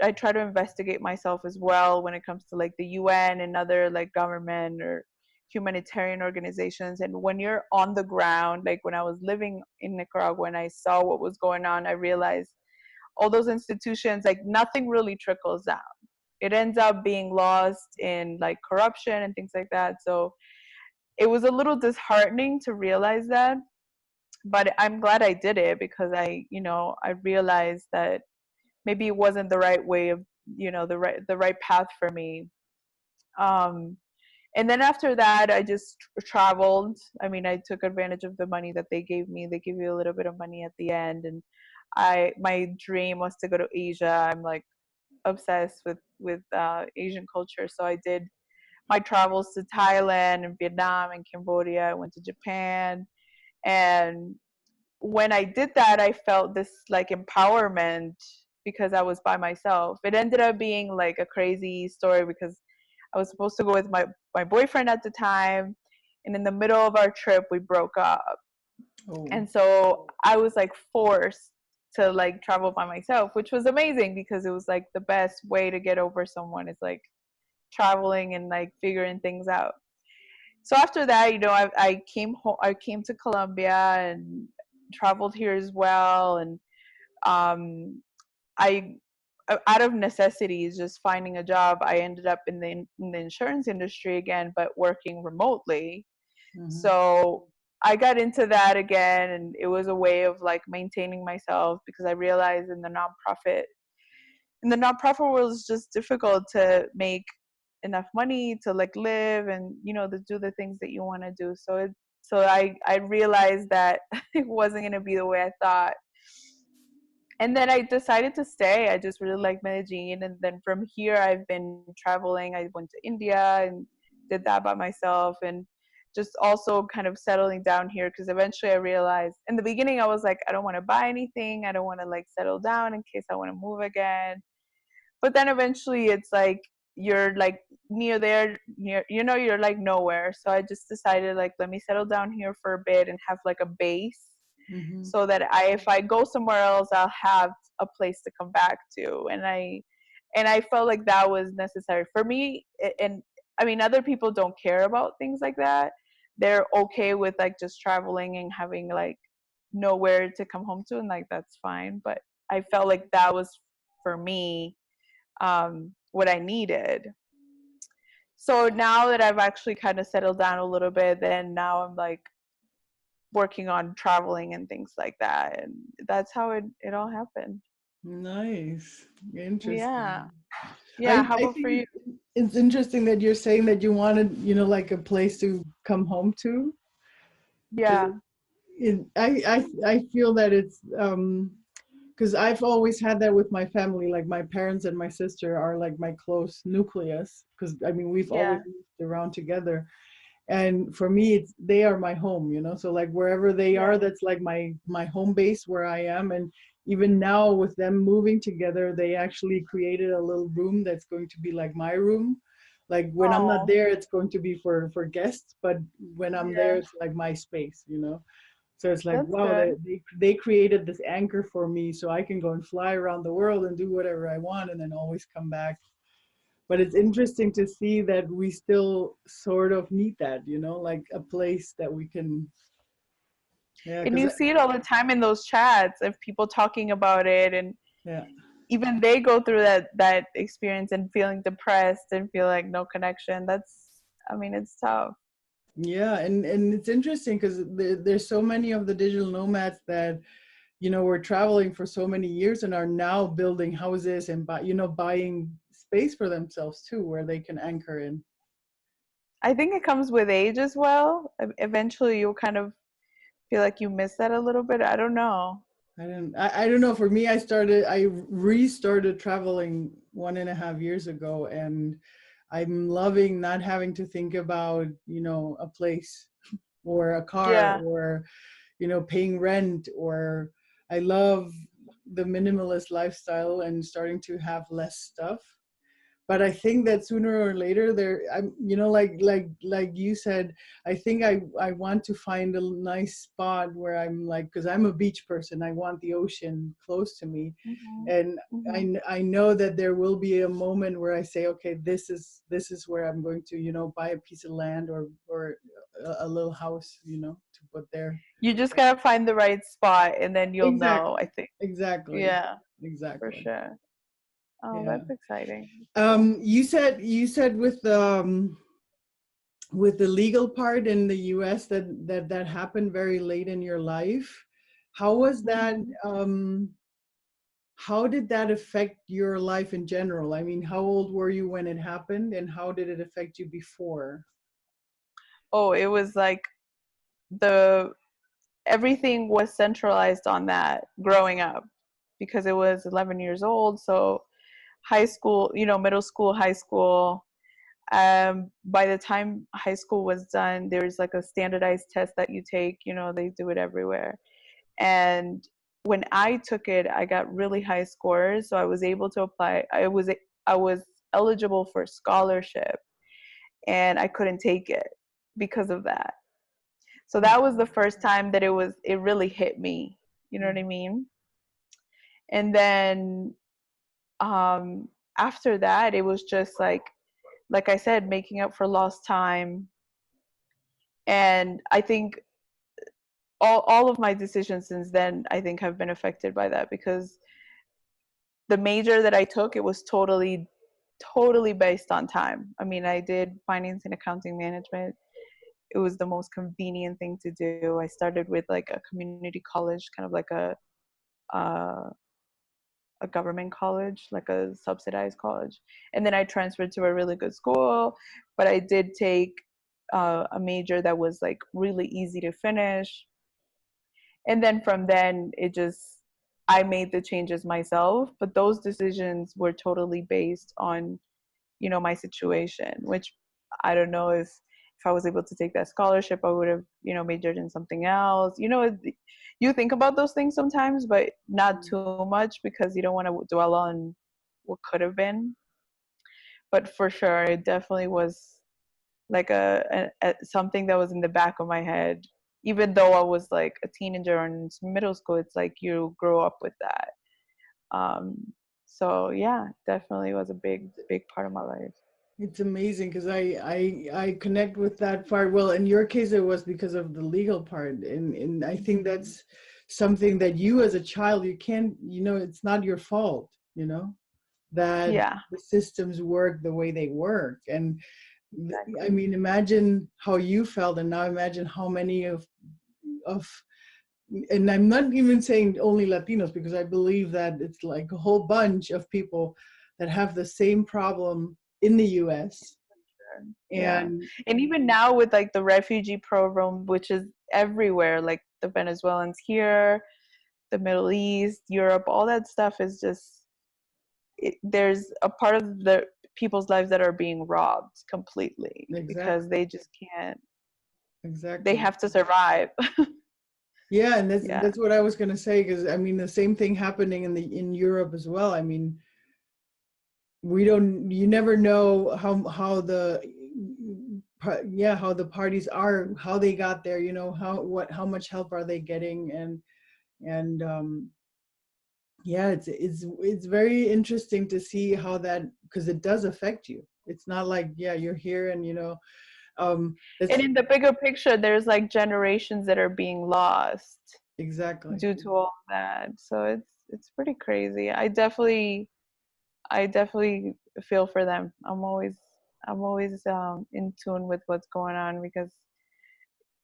I try to investigate myself as well when it comes to, like, the UN and other, like, government or humanitarian organizations. And when you're on the ground, like when I was living in Nicaragua and I saw what was going on, I realized all those institutions, like, nothing really trickles down. It ends up being lost in, like, corruption and things like that. So it was a little disheartening to realize that, but I'm glad I did it, because I realized that maybe it wasn't the right way of, the right path for me. um and then after that, I just traveled. I mean, I took advantage of the money that they gave me. They give you a little bit of money at the end, and my dream was to go to Asia. I'm, like, obsessed with Asian culture, so I did my travels to Thailand and Vietnam and Cambodia. I went to Japan, and when I did that, I felt this, like, empowerment, because I was by myself. It ended up being, like, a crazy story, because I was supposed to go with my boyfriend at the time, and in the middle of our trip, we broke up. Oh. And so I was, like, forced to, like, travel by myself, which was amazing, because it was, like, the best way to get over someone is, like, traveling and, like, figuring things out. So after that, I came home. I came to Colombia and traveled here as well. And um, I, out of necessity, just finding a job, I ended up in the insurance industry again, but working remotely. Mm-hmm. So I got into that again, and it was a way of, like, maintaining myself, because I realized in the nonprofit world, it's just difficult to make enough money to, like, live and, to do the things that you want to do. So I realized that it wasn't going to be the way I thought. And then I decided to stay. I just really like Medellin. And then from here, I've been traveling. I went to India and did that by myself, and just also kind of settling down here, because eventually I realized, in the beginning, I was like, I don't want to buy anything. I don't want to, like, settle down in case I want to move again. But then eventually it's like you're, like, near there, you're, like, nowhere. So I just decided, like, let me settle down here for a bit and have, like, a base, Mm-hmm. so that if I go somewhere else, I'll have a place to come back to. And I felt like that was necessary for me. And I mean, other people don't care about things like that. They're okay with, like, just traveling and having, like, nowhere to come home to, and, like, that's fine. But I felt like that was, for me, what I needed. So now that I've actually kind of settled down a little bit, then now I'm, like, working on traveling and things like that. And that's how it all happened. Nice. Interesting. Yeah. Yeah. How I about for think you? it's interesting that you're saying that you wanted, like a place to come home to. Yeah. I feel that it's because I've always had that with my family. Like my parents and my sister are like my close nucleus. Because I mean, we've always Yeah. lived around together, and for me, they are my home. So like wherever they Yeah. are, that's like my home base where I am. And even now with them moving together, they actually created a little room that's going to be like my room. Like when I'm not Oh, there, it's going to be for guests, but when I'm there, yeah. it's like my space. So it's like, That's wow, good. they created this anchor for me so I can go and fly around the world and do whatever I want and then always come back. But it's interesting to see that we still sort of need that, like a place that we can, yeah, And because, you see it all the time in those chats of people talking about it, and yeah. even they go through that experience and feeling depressed and feel like no connection. I mean, it's tough. Yeah, and it's interesting because there's so many of the digital nomads that were traveling for so many years and are now building houses and buying space for themselves too, where they can anchor in. I think it comes with age as well. Eventually, you'll kind of feel like you miss that a little bit. I don't know. I don't know. For me, I restarted traveling 1.5 years ago, and I'm loving not having to think about, a place or a car Yeah. or, paying rent, or I love the minimalist lifestyle and starting to have less stuff. But I think that sooner or later there, I'm, like you said, I think I want to find a nice spot where I'm like, because I'm a beach person, I want the ocean close to me. Mhm. And Mhm. I know that there will be a moment where I say, okay, this is where I'm going to, buy a piece of land, or a little house, to put there. You just gotta find the right spot, and then you'll know, I Exactly. think. Exactly. Yeah, for Exactly. sure. Oh, Yeah. that's exciting. That's cool. You said with the legal part in the US that happened very late in your life. How was that? Mhm. How did that affect your life in general? I mean, how old were you when it happened, and how did it affect you before? Oh, it was like the everything was centralized on that growing up because it was 11 years old. So high school, middle school, high school. By the time high school was done, there was like a standardized test that you take. They do it everywhere. And when I took it, I got really high scores, so I was able to apply. I was eligible for scholarship, and I couldn't take it because of that. So that was the first time that it really hit me. You know what I mean? And then um after that, it was just like I said, making up for lost time. And I think all of my decisions since then, I think, have been affected by that, because the major that I took, it was totally based on time. I mean, I did finance and accounting management. It was the most convenient thing to do. I started with like a community college, kind of like uh, a government college, like a subsidized college. And then I transferred to a really good school, but I did take a major that was like really easy to finish. And then from then, I made the changes myself, but those decisions were totally based on, my situation, which I don't know if I was able to take that scholarship, I would have, majored in something else. You think about those things sometimes, but not too much, because you don't want to dwell on what could have been. But for sure, it definitely was like a something that was in the back of my head. Even though I was like a teenager in middle school, it's like you grow up with that. Um, so yeah, definitely was a big part of my life. It's amazing because I connect with that part. Well, in your case, it was because of the legal part, and I think Mhm. that's something that you as a child, you can't, it's not your fault, that Yeah, the systems work the way they work. And I exactly. mean, imagine how you felt, and now imagine how many of and I'm not even saying only Latinos, because I believe that it's like a whole bunch of people that have the same problem in the US. Yeah. And And even now with like the refugee program, which is everywhere, like the Venezuelans here, the Middle East, Europe, all that stuff is just there's a part of the people's lives that are being robbed completely because exactly, they just can't, they exactly. have to survive. Yeah, and that's Yeah. that's what I was gonna say, because I mean the same thing happening in Europe as well. I mean, you never know how the yeah, how the parties are, how they got there, how much help are they getting. And yeah, it's very interesting to see how that, because it does affect you. It's not like, yeah, you're here and And it's in the bigger picture, there's like generations that are being lost exactly. due to all that. So it's pretty crazy. I definitely feel for them. I'm always in tune with what's going on because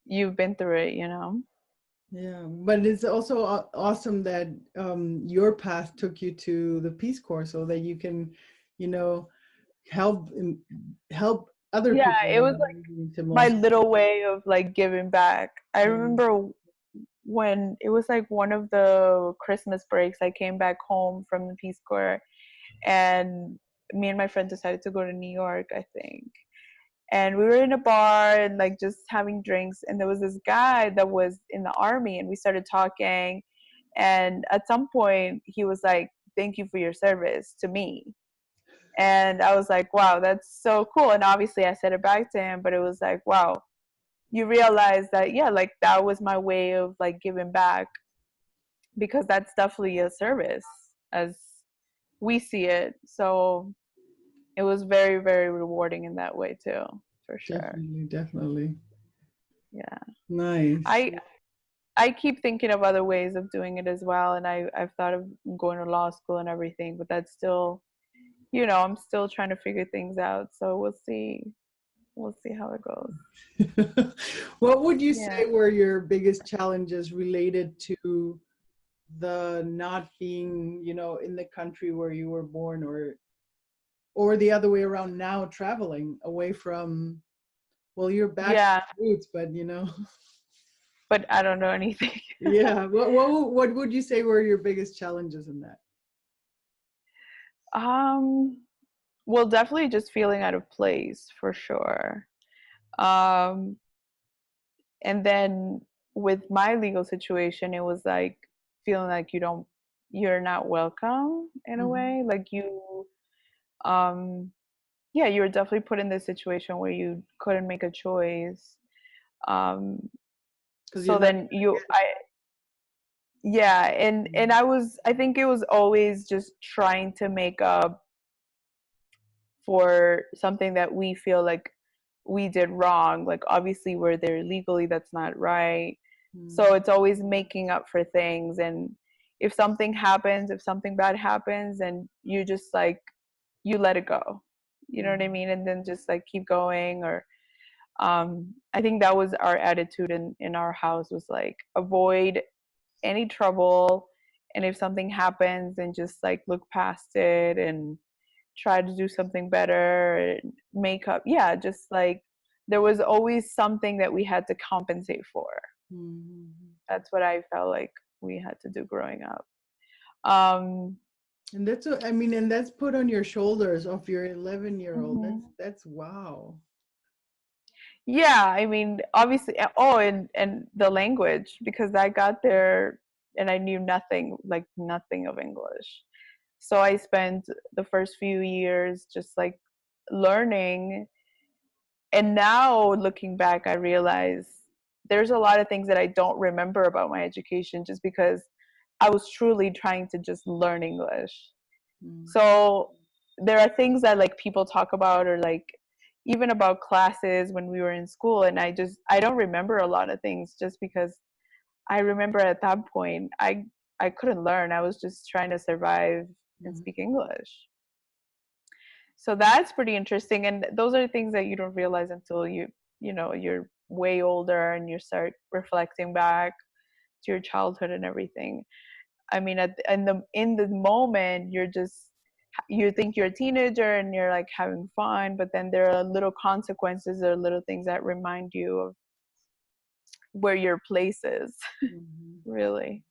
you've been through it. Yeah, but it's also awesome that your path took you to the Peace Corps so that you can, you know, help help other Yeah, people it that was are like in my similar. little way of like giving back. I Yeah. remember when it was like one of the Christmas breaks, I came back home from the Peace Corps, and me and my friend decided to go to New York, I think. and we were in a bar and like just having drinks, and there was this guy that was in the army, and we started talking, and at some point he was like, thank you for your service to me. And I was like, wow, that's so cool. And obviously I said it back to him, but it was like, wow, you realize that, yeah, like that was my way of like giving back, because that's definitely a service as we see it. So it was very, very rewarding in that way too, for sure. Definitely, definitely. Yeah. Nice. I keep thinking of other ways of doing it as well, and I've thought of going to law school and everything, but that's still, I'm still trying to figure things out. So we'll see. We'll see how it goes. What would you Yeah. say were your biggest challenges related to the not being, in the country where you were born, or the other way around, now traveling away from, well, you're back to Yeah, roots, but but I don't know anything. yeah. What would you say were your biggest challenges in that? um, well, definitely just feeling out of place for sure. Um, and then with my legal situation, it was like feeling like you're not welcome in a Mm-hmm. way. Like um, yeah, you were definitely put in this situation where you couldn't make a choice. Um, Because you're so not then yeah, and I think it was always just trying to make up for something that we feel like we did wrong. Like obviously we're there legally, that's not right. mm-hmm. So it's always making up for things. And if something happens, if something bad happens, and you just like, you let it go. You know what I mean? And then just like keep going. Or I think that was our attitude in our house, was like avoid any trouble. And if something happens, then just like look past it and try to do something better, make up. Yeah, just like there was always something that we had to compensate for. Mm-hmm. That's what I felt like we had to do growing up. Um, And I mean, and that's put on your shoulders of your 11-year-old. mhm. That's wow. Yeah, I mean, obviously, oh, and the language, because I got there and I knew nothing, like nothing of English. So I spent the first few years just like learning. And now looking back, I realize there's a lot of things that I don't remember about my education, just because I was truly trying to just learn English. Mm-hmm. So there are things that like people talk about, or like even about classes when we were in school, and I don't remember a lot of things, just because I remember at that point I couldn't learn. I was just trying to survive and speak English. So that's pretty interesting, and those are things that you don't realize until you're way older and you start reflecting back to your childhood and everything. I mean, in the moment, you think you're a teenager and you're like having fun, but then there are little consequences or little things that remind you of where your place is. Mm-hmm. Really.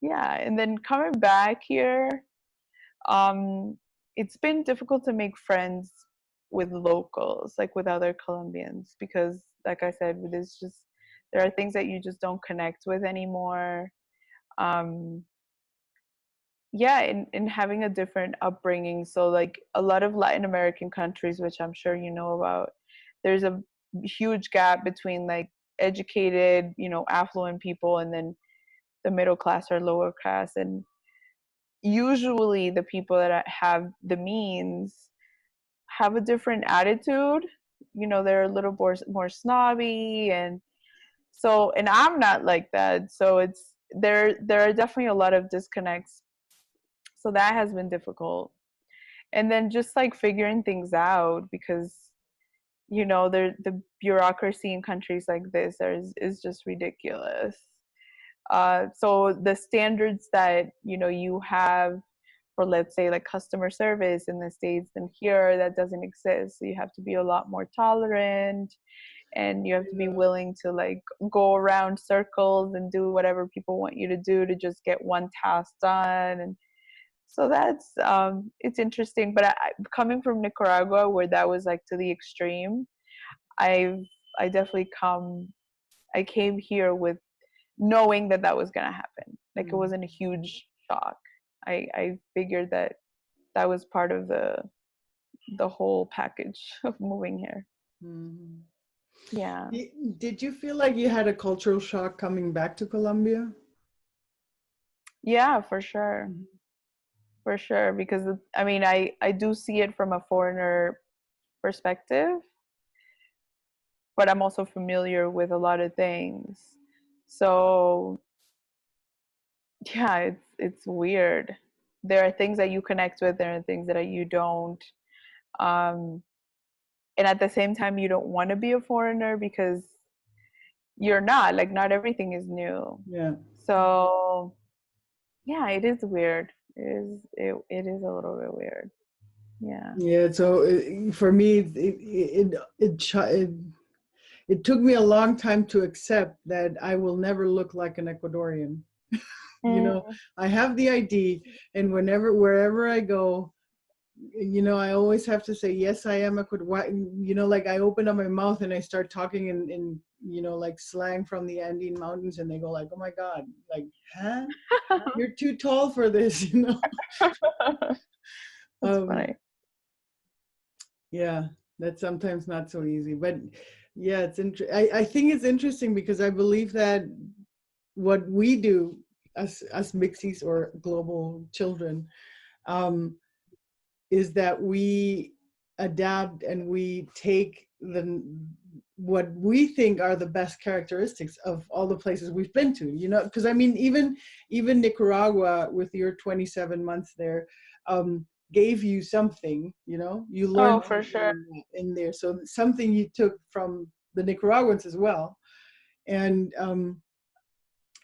Yeah, and then coming back here, um, it's been difficult to make friends with locals, like with other Colombians, because, like I said, there are things that you just don't connect with anymore. Um, yeah, in having a different upbringing. So, like a lot of Latin American countries, which I'm sure you know about, there's a huge gap between like educated, affluent people, and then the middle class or lower class. And usually the people that have the means have a different attitude. They're a little more snobby, and I'm not like that. So there are definitely a lot of disconnects. So that has been difficult. And then just like figuring things out, because the bureaucracy in countries like this is just ridiculous. So the standards that you have for, let's say, like customer service in the States, and here that doesn't exist. So you have to be a lot more tolerant, and you have to be Yeah. willing to like go around circles and do whatever people want you to do to just get one task done. And so it's interesting. But coming from Nicaragua, where that was like to the extreme, I definitely I came here with knowing that that was gonna happen. Like it wasn't a huge shock. I figured that that was part of the whole package of moving here. Mhm. Yeah. Did you feel like you had a cultural shock coming back to Colombia? Yeah, for sure. For sure. Because I mean I do see it from a foreigner perspective, but I'm also familiar with a lot of things. So yeah, it's weird. There are things that you connect with, there are things that you don't. Um, and at the same time, you don't want to be a foreigner because you're not. Like, not everything is new. Yeah. So yeah, it is weird. It is a little bit weird. Yeah. Yeah. So for me, it took me a long time to accept that I will never look like an Ecuadorian. You know, Mm. I have the ID, and wherever I go, you know, I always have to say, yes, I am Ecuadorian. You know, like I open up my mouth and I start talking in you know, like slang from the Andean mountains, and they go like, oh my God, like, huh? You're too tall for this, you know? That's Um, funny. yeah, that's sometimes not so easy. But yeah, I think it's interesting because I believe that what we do as mixys or global children, um, is that we adapt and we take what we think are the best characteristics of all the places we've been to, you know, because I mean even Nicaragua with your 27 months there, gave you something, you know, you Oh, learned for sure. in there, so something you took from the Nicaraguans as well.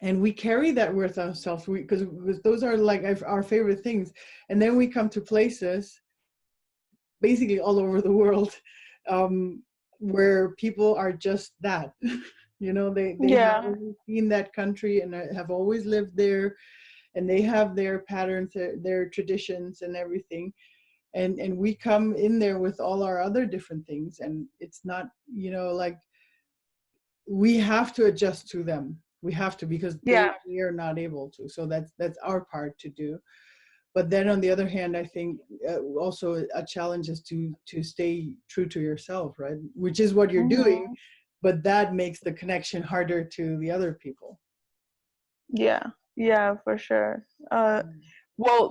And we carry that with ourselves because those are like our favorite things. And then we come to places basically all over the world, um, where people are just that. You know, they have Yeah. always seen that country and have always lived there, and they have their patterns, their traditions and everything. And we come in there with all our other different things, and it's not, you know, like we have to adjust to them. We have to, because Yeah. they are not able to. So that's our part to do. But then on the other hand, I think also a challenge is to stay true to yourself, right? Which is what you're doing, Hmm. but that makes the connection harder to the other people. Yeah. Yeah, for sure. Well,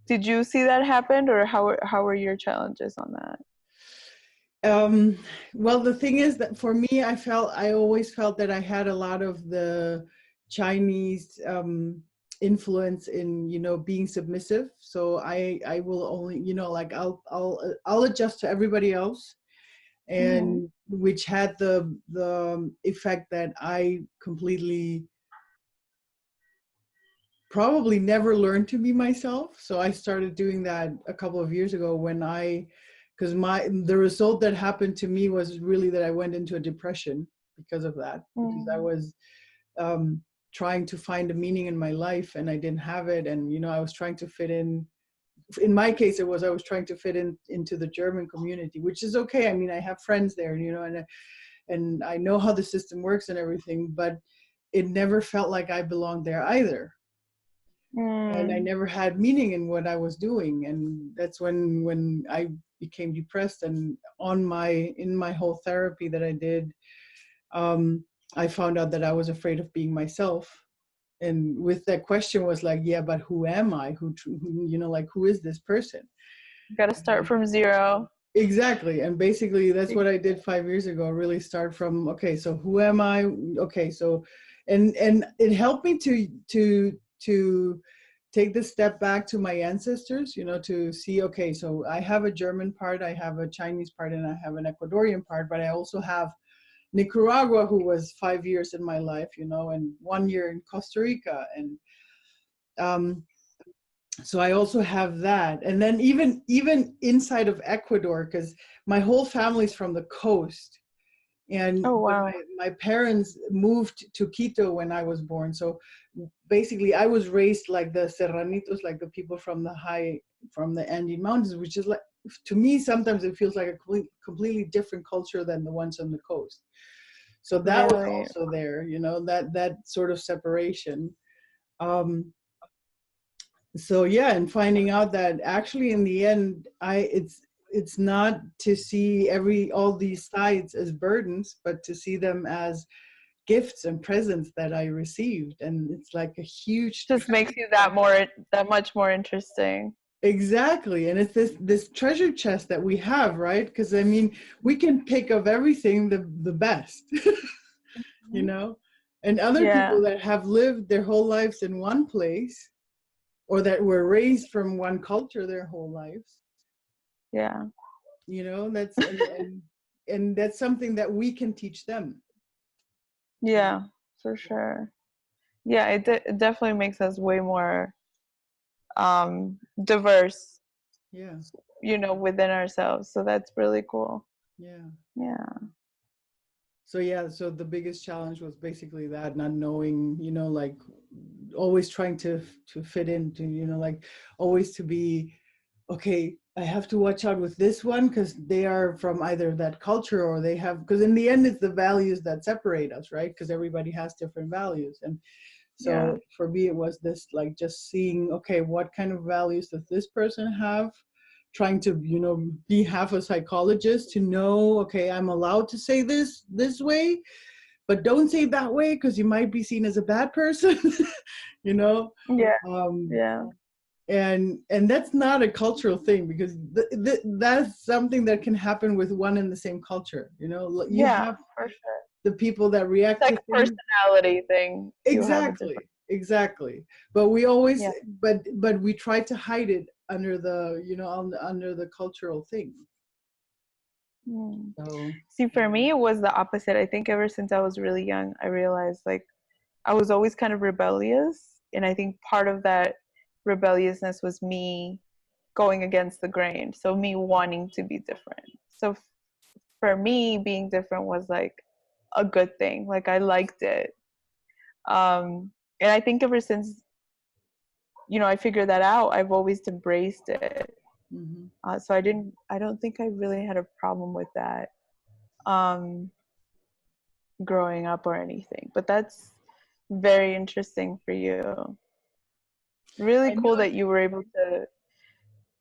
did you see that happen, or how were your challenges on that? Um, well, the thing is that for me, I always felt that I had a lot of the Chinese influence in, you know, being submissive. So I will only, you know, like I'll adjust to everybody else, Hmm. and which had the effect that I completely probably never learned to be myself. So I started doing that a couple of years ago because the result that happened to me was really that I went into a depression because of that, because I Mm. was um, trying to find a meaning in my life and I didn't have it. And, you know, I was trying to fit in my case, I was trying to fit into the German community, which is okay. I mean, I have friends there, you know, and I know how the system works and everything, but it never felt like I belonged there either. And I Mm. never had meaning in what I was doing. And that's when I became depressed. And in my whole therapy that I did, um, I found out that I was afraid of being myself. And with that question was like, yeah, but who am I? Who, you know, like, who is this person? Got to start from zero. Exactly. And basically that's what I did 5 years ago, really start from, okay, so who am I? Okay, so and it helped me to take the step back to my ancestors, you know, to see, okay, so I have a German part, I have a Chinese part, and I have an Ecuadorian part, but I also have Nicaragua, who was 5 years in my life, you know, and 1 year in Costa Rica. And um so I also have that. And then even inside of Ecuador, because my whole family's from the coast, And Oh, but wow. my parents moved to Quito when I was born. So basically I was raised like the Serranitos, like the people from the Andean Mountains, which is like, to me, sometimes it feels like a completely different culture than the ones on the coast. So that was Really? also there, that sort of separation. Um, so yeah, and finding out that actually in the end, it's not to see all these sides as burdens, but to see them as gifts and presents that I received. And it's like a huge Just makes you that much more interesting. exactly. And it's this treasure chest that we have, right? Because I mean, we can pick of everything the best, you know, and other Yeah. people that have lived their whole lives in one place, or that were raised from one culture their whole lives, Yeah. that's and that's something that we can teach them. Yeah, for sure. Yeah, it definitely makes us way more diverse, Yeah, within ourselves. So that's really cool. yeah. Yeah. So the biggest challenge was basically that, not knowing, like always trying to fit into, like always to be, okay, I have to watch out with this one because they are from either that culture, or they have, because in the end it's the values that separate us, right? Because everybody has different values. And Yeah. so for me, it was this, like, just seeing, okay, what kind of values does this person have? Trying to, be half a psychologist to know, okay, I'm allowed to say this way, but don't say that way because you might be seen as a bad person, you know? Yeah. Um, Yeah. and that's not a cultural thing, because that's something that can happen with one in the same culture. You Yeah, have for sure. the people that It's react like to a things. personality thing to have a different. Exactly. But we always, Yeah. but we try to hide it under under the cultural thing. Hmm. So See, for me, it was the opposite. I think ever since I was really young, I realized like I was always kind of rebellious. And I think part of that rebelliousness was me going against the grain. So me wanting to be different. So for me, being different was like a good thing. Like I liked it. And I think ever since, I figured that out, I've always embraced it. mhm. So I don't think I really had a problem with that. Um, growing up or anything. But that's very interesting for you. Really I cool know. that you were able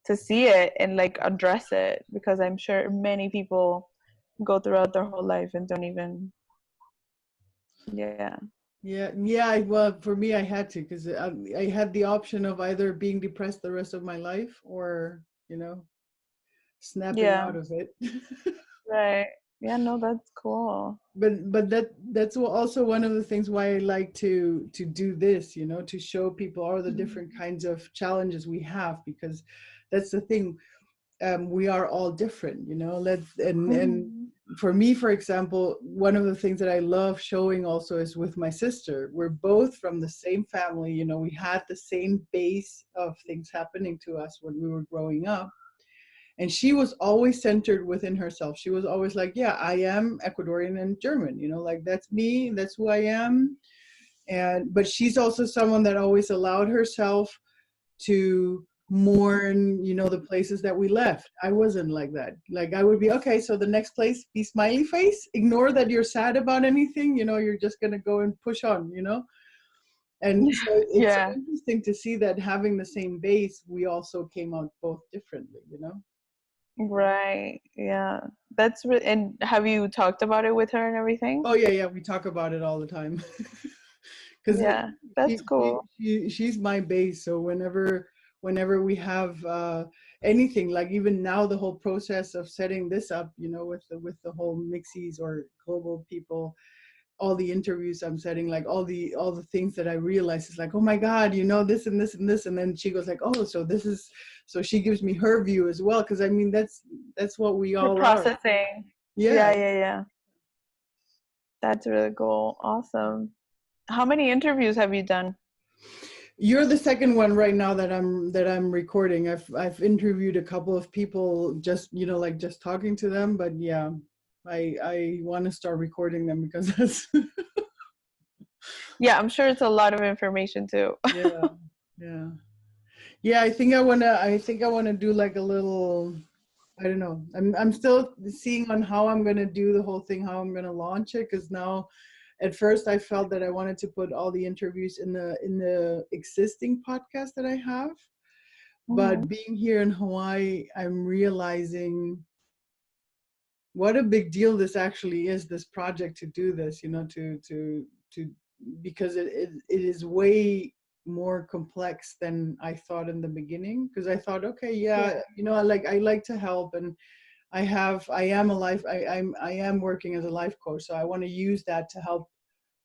to see it and like address it, because I'm sure many people go throughout their whole life and don't even. Yeah. Yeah. Well, for me, I had to, because I had the option of either being depressed the rest of my life, or snapping Yeah. out of it. Right. Yeah, no, that's cool. But that's also one of the things why I like to do this, to show people all the different kinds of challenges we have, because that's the thing. We are all different, and Mm-hmm. for me, for example, one of the things that I love showing also is with my sister. We're both from the same family. We had the same base of things happening to us when we were growing up. And she was always centered within herself. She was always like, yeah, I am Ecuadorian and German, like that's me, that's who I am. But she's also someone that always allowed herself to mourn, the places that we left. I wasn't like that. Like I would be, okay, so the next place, be smiley face, ignore that you're sad about anything, you're just gonna go and push on, And so it's so Yeah. interesting to see that having the same base, we also came out both differently. Right. Yeah. And have you talked about it with her and everything? Oh yeah, we talk about it all the time. Because Yeah. That's cool. she's my base. So whenever we have anything, like even now, the whole process of setting this up, with the whole mixys or global people, all the interviews I'm setting, like all the things that I realize is like, oh my God, this and this and this, and then she goes like, oh, so she gives me her view as well, because I mean that's what we You're all are. processing. Yeah. Yeah, yeah, yeah. That's really cool. Awesome. How many interviews have you done? You're the second one right now that I'm recording. I've interviewed a couple of people, just like just talking to them, but yeah, I want to start recording them because that's Yeah, I'm sure it's a lot of information too. yeah, yeah. Yeah, I think I wanna do like a little, I don't know. I'm still seeing on how I'm gonna do the whole thing, how I'm gonna launch it, because now at first I felt that I wanted to put all the interviews in the existing podcast that I have. But Hmm. being here in Hawaii, I'm realizing what a big deal this actually is, this project, to do this, to because it is way more complex than I thought in the beginning. Because I thought, okay, Yeah. yeah, I like to help, and I am working as a life coach, so I want to use that to help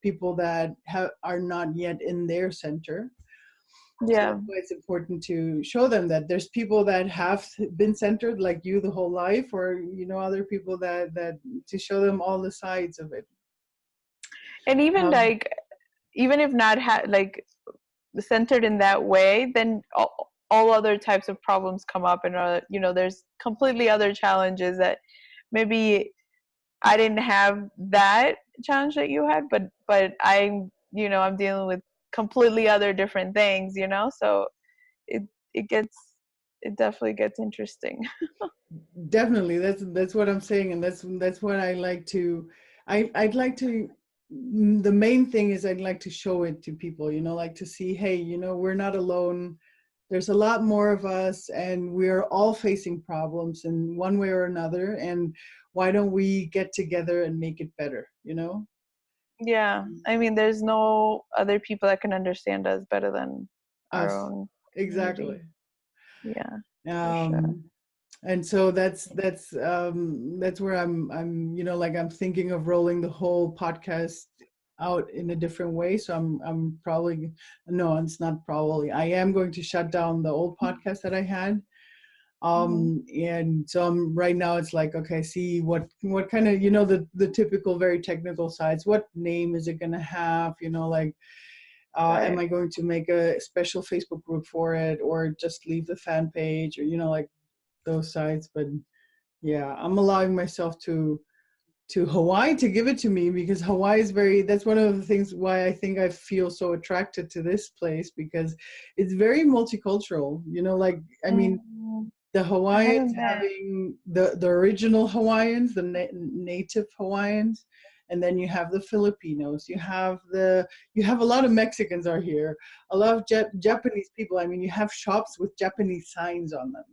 people that are not yet in their center. So Yeah. that's why it's important to show them that there's people that have been centered like you the whole life, or other people that to show them all the sides of it. And even Um, like, even if not like centered in that way, then all other types of problems come up, and there's completely other challenges that maybe I didn't have that challenge that you had, but I'm dealing with completely other different things, so it it gets it definitely gets interesting. Definitely, that's what I'm saying, and that's what I like to. I'd like to. The main thing is I'd like to show it to people. Like to see, hey, we're not alone. There's a lot more of us, and we're all facing problems in one way or another. And why don't we get together and make it better? Yeah, I mean, there's no other people that can understand us better than our Us, own exactly. community. Yeah, for sure. Um, and so that's where I'm like I'm thinking of rolling the whole podcast out in a different way. So I'm probably, no, it's not probably, I am going to shut down the old podcast that I had. Hmm. And so I'm right now, it's like, okay, see what kind of, the typical very technical sides, what name is it going to have, like am Right. I going to make a special Facebook group for it, or just leave the fan page, or like those sites. But yeah, I'm allowing myself to Hawaii to give it to me, because Hawaii is that's one of the things why I think I feel so attracted to this place, because it's very multicultural, like, I mean, Mm, the I Hawaiians haven't been. having the original Hawaiians, the native Hawaiians, and then you have the Filipinos, you have a lot of Mexicans are here, a lot of Japanese people. I mean, you have shops with Japanese signs on them,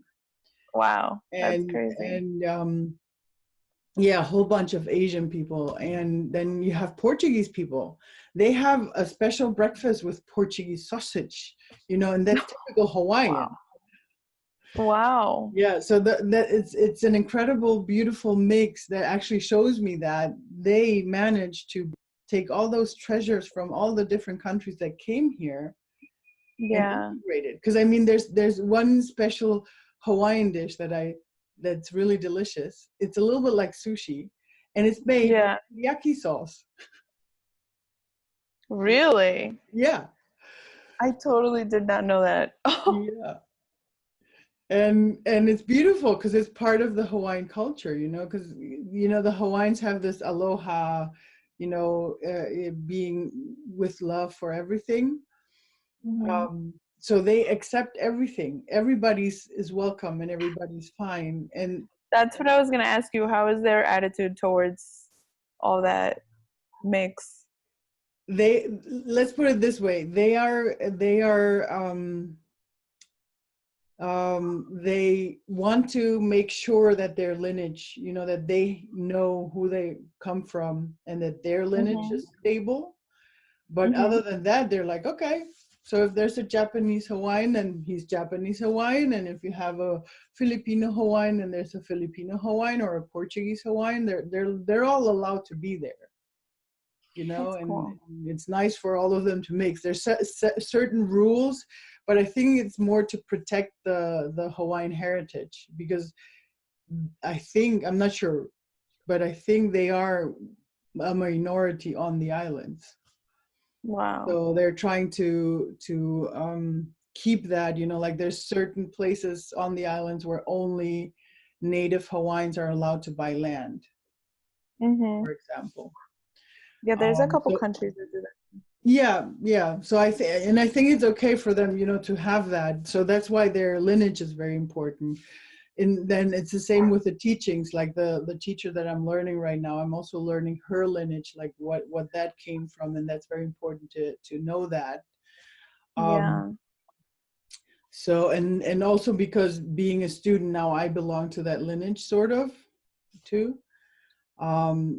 Wow, that's and crazy. and yeah, a whole bunch of Asian people. And then you have Portuguese people. They have a special breakfast with Portuguese sausage, and that's typical Wow. Hawaiian. Wow. Yeah, so that it's an incredible, beautiful mix that actually shows me that they managed to take all those treasures from all the different countries that came here and Yeah. integrate it. Because I mean, there's one special Hawaiian dish that's really delicious. It's a little bit like sushi, and it's made with Yeah. teriyaki sauce. Really? Yeah, I totally did not know that. yeah. And it's beautiful because it's part of the Hawaiian culture, because the Hawaiians have this aloha, being with love for everything. Hmm. So they accept everything. Everybody's is welcome and everybody's fine. And That's what I was gonna ask you. How is their attitude towards all that mix? let's put it this way, they want to make sure that their lineage, that they know who they come from and that their lineage Hmm. is stable. But Hmm. other than that, they're like, okay, so if there's a Japanese Hawaiian, then he's Japanese Hawaiian. And if you have a Filipino Hawaiian, then there's a Filipino Hawaiian, or a Portuguese Hawaiian. They're all allowed to be there, That's and cool. it's nice for all of them to mix. There's certain rules, but I think it's more to protect the Hawaiian heritage, because I'm not sure, but I think they are a minority on the islands. Wow. So they're trying to keep that, like there's certain places on the islands where only native Hawaiians are allowed to buy land. Mm-hmm. for example. Yeah, there's a couple So countries that do that. yeah. So I think it's okay for them, to have that. So that's why their lineage is very important. And then it's the same with the teachings, like the teacher that I'm learning right now. I'm also learning her lineage, like what that came from, and that's very important to know that. Um, Yeah. so and also because being a student now, I belong to that lineage sort of too.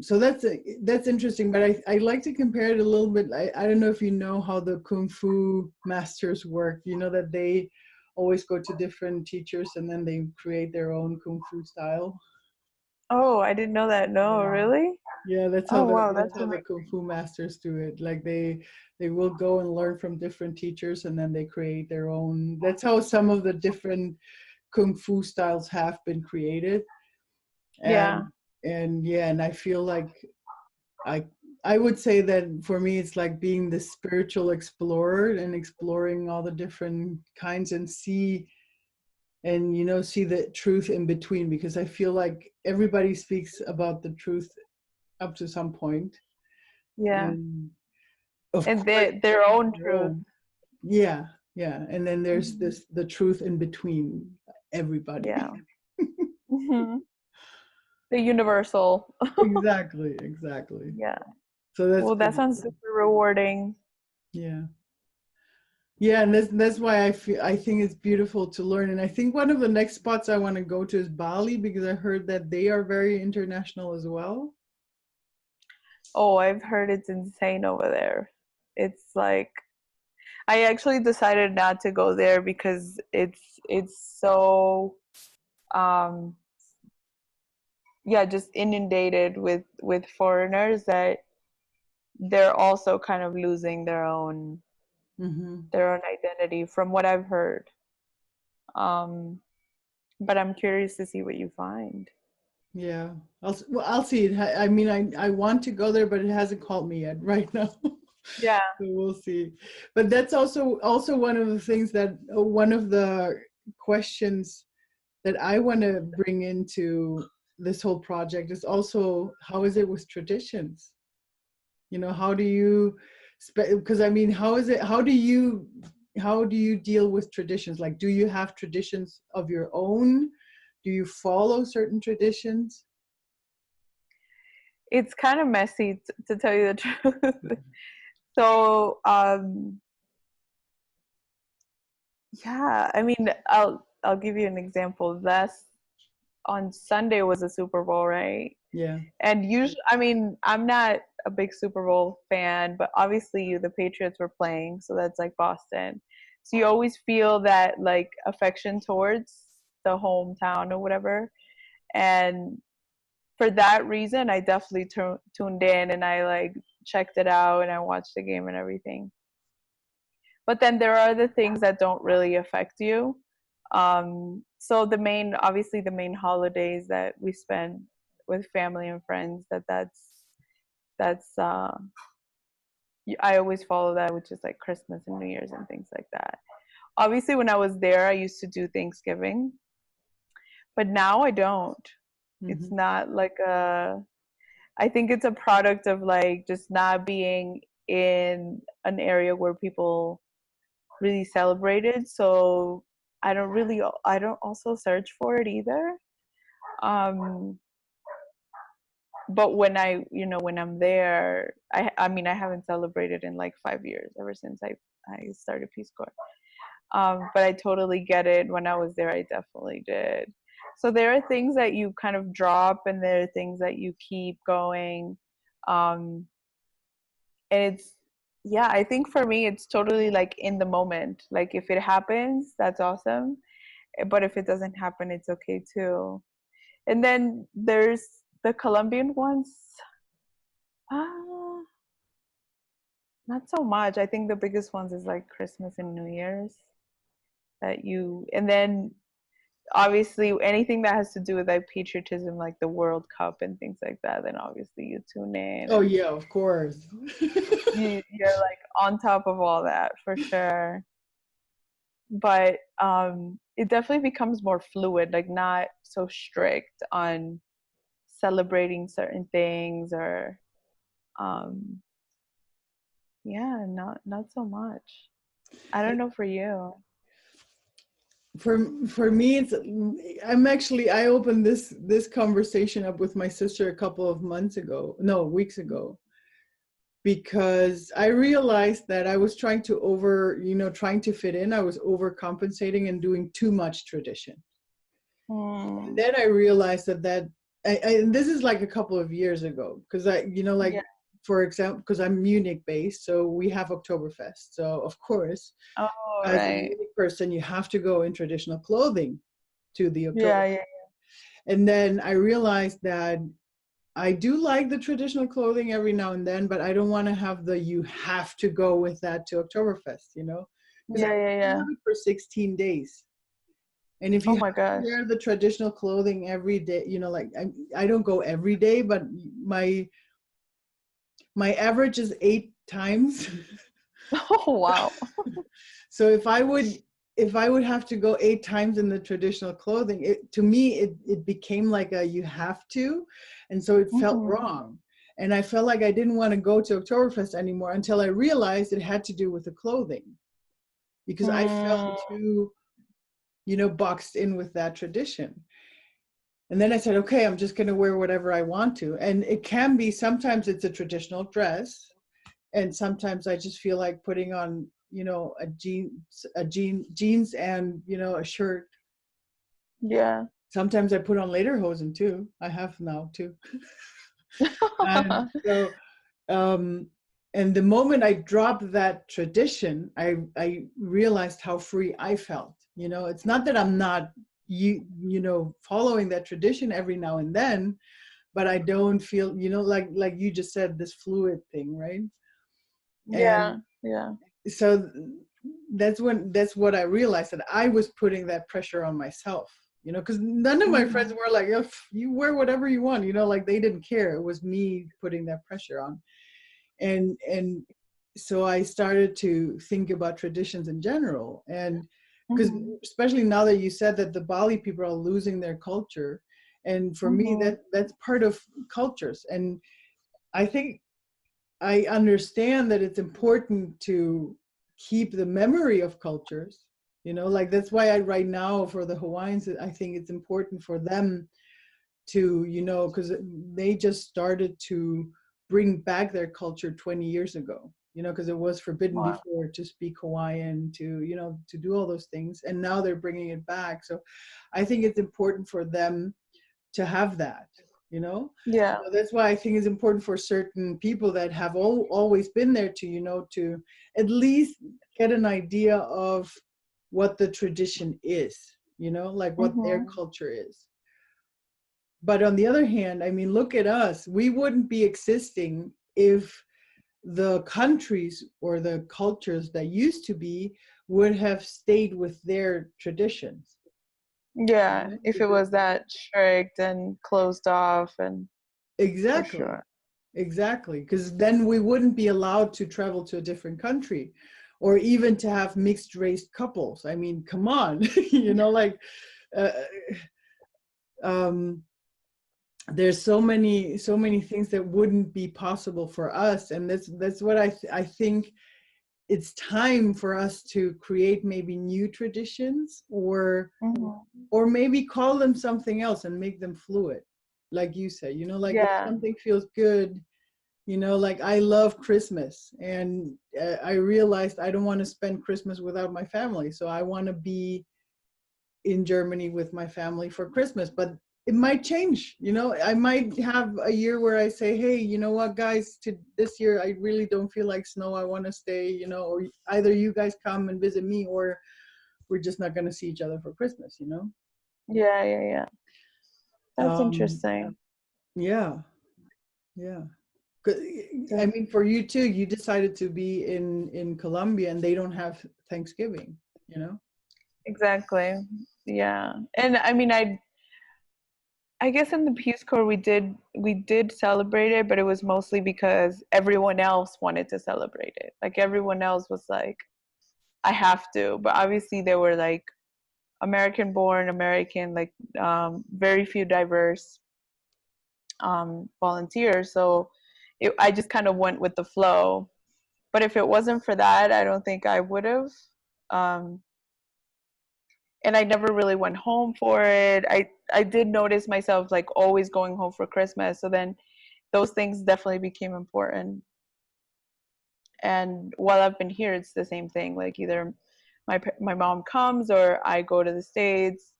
So that's interesting, but I like to compare it a little bit. I don't know if you know how the kung fu masters work. You know that they always go to different teachers and then they create their own kung fu style. Oh, I didn't know that. No, Yeah. really? Yeah, that's how Oh, the wow, that's that's how the amazing. kung fu masters do it. Like they will go and learn from different teachers and then they create their own. That's how some of the different kung fu styles have been created. Yeah. And yeah, and I feel like I I would say that for me it's like being the spiritual explorer and exploring all the different kinds and see the truth in between, because I feel like everybody speaks about the truth up to some point. Yeah. And of And course their own their truth. own. Yeah, yeah. And then there's Mhm. this the truth in between everybody. Yeah. Hmm. The universal. Exactly. Yeah. So that's Well, that sounds beautiful. super rewarding. Yeah. Yeah, and that's why I think it's beautiful to learn. And I think one of the next spots I want to go to is Bali, because I heard that they are very international as well. Oh, I've heard it's insane over there. It's like I actually decided not to go there because it's so um yeah, just inundated with foreigners that they're also kind of losing Hmm. their own identity from what I've heard. Um but I'm curious to see what you find. Yeah, I'll see it. I mean, I want to go there, but it hasn't called me yet right now. Yeah. So we'll see. But that's also one of the things that one of the questions that I want to bring into this whole project is also, how is it with traditions? How do you because I mean, how do you deal with traditions? Like, do you have traditions of your own? Do you follow certain traditions? It's kind of messy to tell you the truth. So, yeah, I mean, I'll give you an example. Last on Sunday was a Super Bowl, right? Yeah. And usually, I mean, I'm not a big Super Bowl fan, but obviously the Patriots were playing, so that's like Boston. So you always feel that like affection towards the hometown or whatever. And for that reason, I definitely tuned in and I like checked it out and I watched the game and everything. But then there are the things that don't really affect you. So obviously the main holidays that we spend with family and friends, that's I always follow that, which is like Christmas and New Year's and things like that. Obviously, when I was there, I used to do Thanksgiving, but now I don't. It's Hmm. not like a. I think it's a product of like just not being in an area where people really celebrated. So I don't also search for it either. Um, but when I'm there, I mean, I haven't celebrated in like 5 years ever since I started Peace Corps. But I totally get it. When I was there, I definitely did. So there are things that you kind of drop, and there are things that you keep going. Um, and it's yeah, I think for me, it's totally like in the moment. Like if it happens, that's awesome. But if it doesn't happen, it's okay too. And then there's the Colombian ones. Ah, not so much. I think the biggest ones is like Christmas and New Year's and then obviously anything that has to do with like patriotism, like the World Cup and things like that, then obviously you tune in Oh and yeah, of course. you're like on top of all that for sure. But it definitely becomes more fluid, like not so strict on celebrating certain things, or um yeah, not so much. I don't know for you. For me, it's I opened this conversation up with my sister a couple of weeks ago, because I realized that I was trying to fit in. I was overcompensating and doing too much tradition. And then I realized and this is like a couple of years ago, because Yeah. for example, because I'm Munich based, so we have Oktoberfest. So of course, Oh, as a right. Munich person, you have to go in traditional clothing to the Yeah, Oktoberfest. yeah, And then I realized that I do like the traditional clothing every now and then, but I don't want to have you have to go with that to Oktoberfest, because I yeah, yeah, yeah. have it for 16 days. And if Oh you have my to gosh. wear the traditional clothing every day, like I don't go every day, but my average is 8 times. Oh, wow. So if I would have to go 8 times in the traditional clothing, to me it became like you have to, and so it felt Mhm. wrong. And I felt like I didn't want to go to Oktoberfest anymore until I realized it had to do with the clothing, because I felt Mm, too, boxed in with that tradition. And then I said, okay, I'm just going to wear whatever I want to. And it can be, sometimes it's a traditional dress, and sometimes I just feel like putting on, jeans and, a shirt. yeah. Sometimes I put on lederhosen too. I have now too. And so, um, and the moment I dropped that tradition, I realized how free I felt. It's not that I'm not, following that tradition every now and then, but I don't feel, like you just said, this fluid thing, right? Yeah, And yeah. so that's what I realized, that I was putting that pressure on myself, because none of my friends Mhm. were like, oh, you wear whatever you want, like they didn't care. It was me putting that pressure on. And so I started to think about traditions in general, and because Mhm. especially now that you said that the Bali people are losing their culture, and for me Mhm. that's part of cultures. And I think I understand that it's important to keep the memory of cultures, like that's why right now for the Hawaiians, I think it's important for them to, because they just started to bring back their culture 20 years ago, because it was forbidden Wow. before to speak Hawaiian, to, to do all those things. And now they're bringing it back. So I think it's important for them to have that, Yeah. so that's why I think it's important for certain people that have always been there to, to at least get an idea of what the tradition is, like what their Mhm. culture is. But on the other hand, I mean, look at us. We wouldn't be existing if the countries or the cultures that used to be would have stayed with their traditions. Yeah, if it Because was that strict and closed off, and for exactly. sure. Exactly, because then we wouldn't be allowed to travel to a different country, or even to have mixed race couples. I mean, come on, like uh, um, there's so many things that wouldn't be possible for us, and that's what I think. It's time for us to create maybe new traditions, Mhm. or maybe call them something else and make them fluid, like you say. Like if Yeah. something feels good. Like I love Christmas, and I realized I don't want to spend Christmas without my family. So I want to be in Germany with my family for Christmas, but it might change. I might have a year where I say, hey, you know what, guys, to this year, I really don't feel like snow. I want to stay, or either you guys come and visit me, or we're just not going to see each other for Christmas. Yeah, yeah, yeah. That's Um, interesting. yeah, yeah. 'Cause, I That- mean, for you too, you decided to be in Colombia, and they don't have Thanksgiving. Exactly. Yeah. And I mean, I guess in the Peace Corps we did celebrate it, but it was mostly because everyone else wanted to celebrate it. Like everyone else was like, I have to. But obviously they were like American born, American, like very few diverse volunteer. So I just kind of went with the flow. But if it wasn't for that, I don't think I would have. Um, and I never really went home for it. I did notice myself like always going home for Christmas. So then those things definitely became important. And while I've been here, it's the same thing. Like either my mom comes or I go to the States.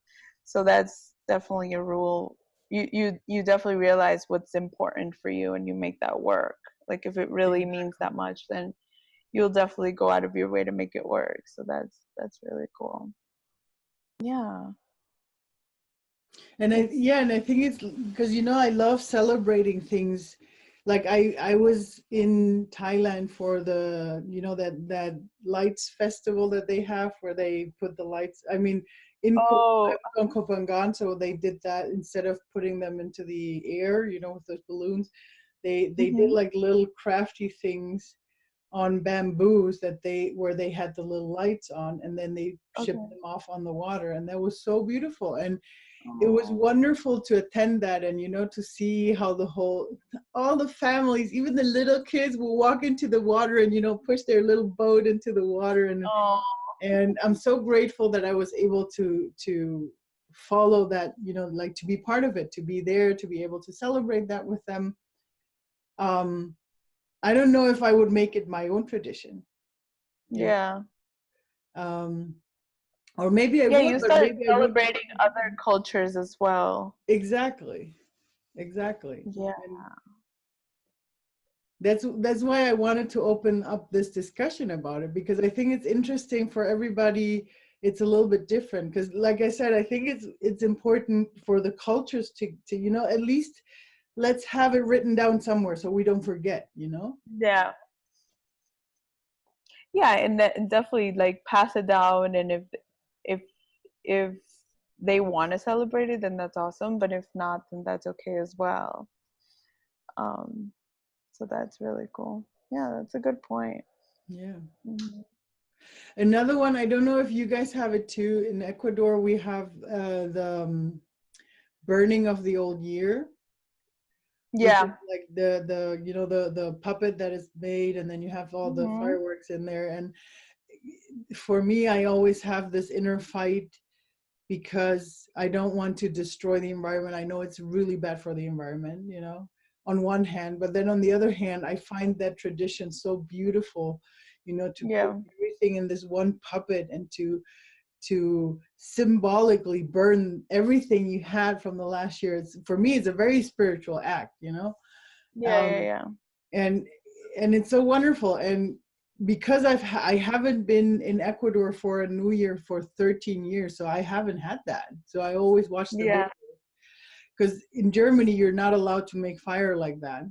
So that's definitely a rule. You definitely realize what's important for you and you make that work. Like if it really means that much, then you'll definitely go out of your way to make it work. So that's really cool. Yeah. And I think it's because I love celebrating things. Like I was in Thailand for the that lights festival that they have where they put the lights. I mean, I Oh. was on Koh Phangan, so they did that instead of putting them into the air, with those balloons. They did Mhm. like little crafty things on bamboos where they had the little lights on, and then they shipped Okay. them off on the water, and that was so beautiful. And it was Oh. wonderful to attend that, and to see how all the families, even the little kids, will walk into the water and push their little boat into the water. Oh. And I'm so grateful that I was able to follow that, like to be part of it, to be there, to be able to celebrate that with them. I don't know if I would make it my own tradition, Yeah. um, or maybe I Yeah, would, you but started maybe I would. celebrating other cultures as well. Exactly. Yeah. And that's why I wanted to open up this discussion about it, because I think it's interesting for everybody. It's a little bit different because, like I said, I think it's important for the cultures to at least let's have it written down somewhere so we don't forget. Yeah. Yeah, and definitely like pass it down, and if if they want to celebrate it, then that's awesome, but if not, then that's okay as well. Um so that's really cool. Yeah, that's a good point. Yeah. Mhm. Another one, I don't know if you guys have it too. In Ecuador, we have the burning of the old year, which is Yeah. like the puppet that is made, and then you have all the Mhm. fireworks in there. And for me, I always have this inner fight because I don't want to destroy the environment. I know it's really bad for the environment, on one hand, but then on the other hand, I find that tradition so beautiful, to put Yeah. everything in this one puppet and to symbolically burn everything you had from the last year. For me, it's a very spiritual act. Yeah, yeah, Um, yeah. and it's so wonderful. And because I haven't been in Ecuador for a New Year for 13 years, so I haven't had that. So I always watch the video, Yeah. because in Germany you're not allowed to make fire like that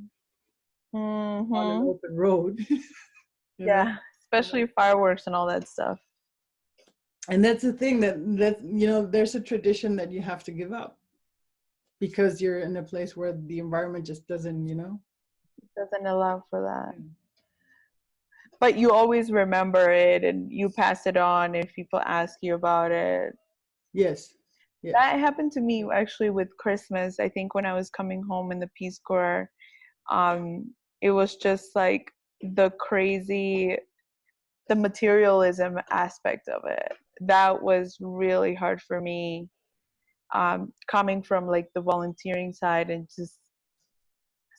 on an Mhm. open road. you know. Yeah, especially fireworks and all that stuff. And that's the thing that there's a tradition that you have to give up because you're in a place where the environment just doesn't. Doesn't allow for that. But you always remember it and you pass it on if people ask you about it. Yes. Yes. That happened to me actually with Christmas. I think when I was coming home in the Peace Corps, it was just like the crazy, the materialism aspect of it. That was really hard for me, coming from like the volunteering side and just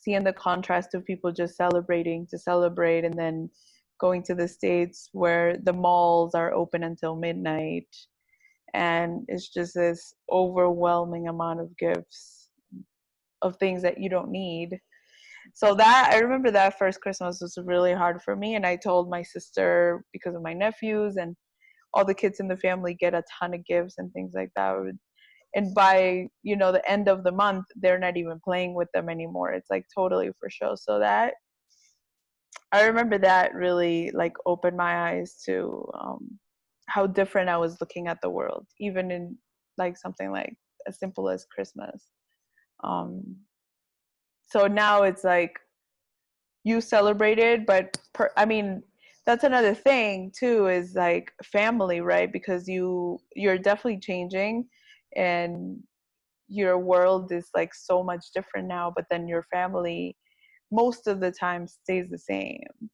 seeing the contrast of people just celebrating to celebrate, and then going to the States where the malls are open until midnight, and it's just this overwhelming amount of gifts of things that you don't need. So that I remember that first Christmas was really hard for me, and I told my sister, because of my nephews and all the kids in the family get a ton of gifts and things like that, and by the end of the month they're not even playing with them anymore. It's like totally for show. So that I remember that really like opened my eyes to how different I was looking at the world, even in like something like as simple as Christmas. um so now it's like you celebrated, but I mean, that's another thing too, is like family, right? Because you're definitely changing, and your world is like so much different now, but then your family most of the time stays the same.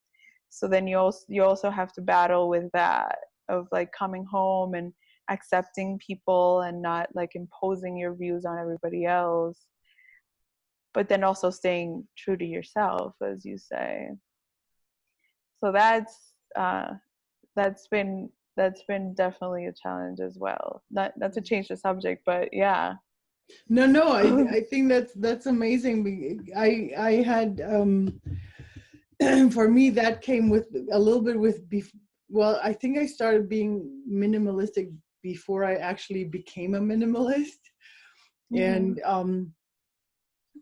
So then you also have to battle with that of like coming home and accepting people and not like imposing your views on everybody else, but then also staying true to yourself, as you say. So that's been definitely a challenge as well. Not to change the subject, but yeah. No, I think that's amazing. I had for me that came with a little bit with well, I think I started being minimalistic before I actually became a minimalist. And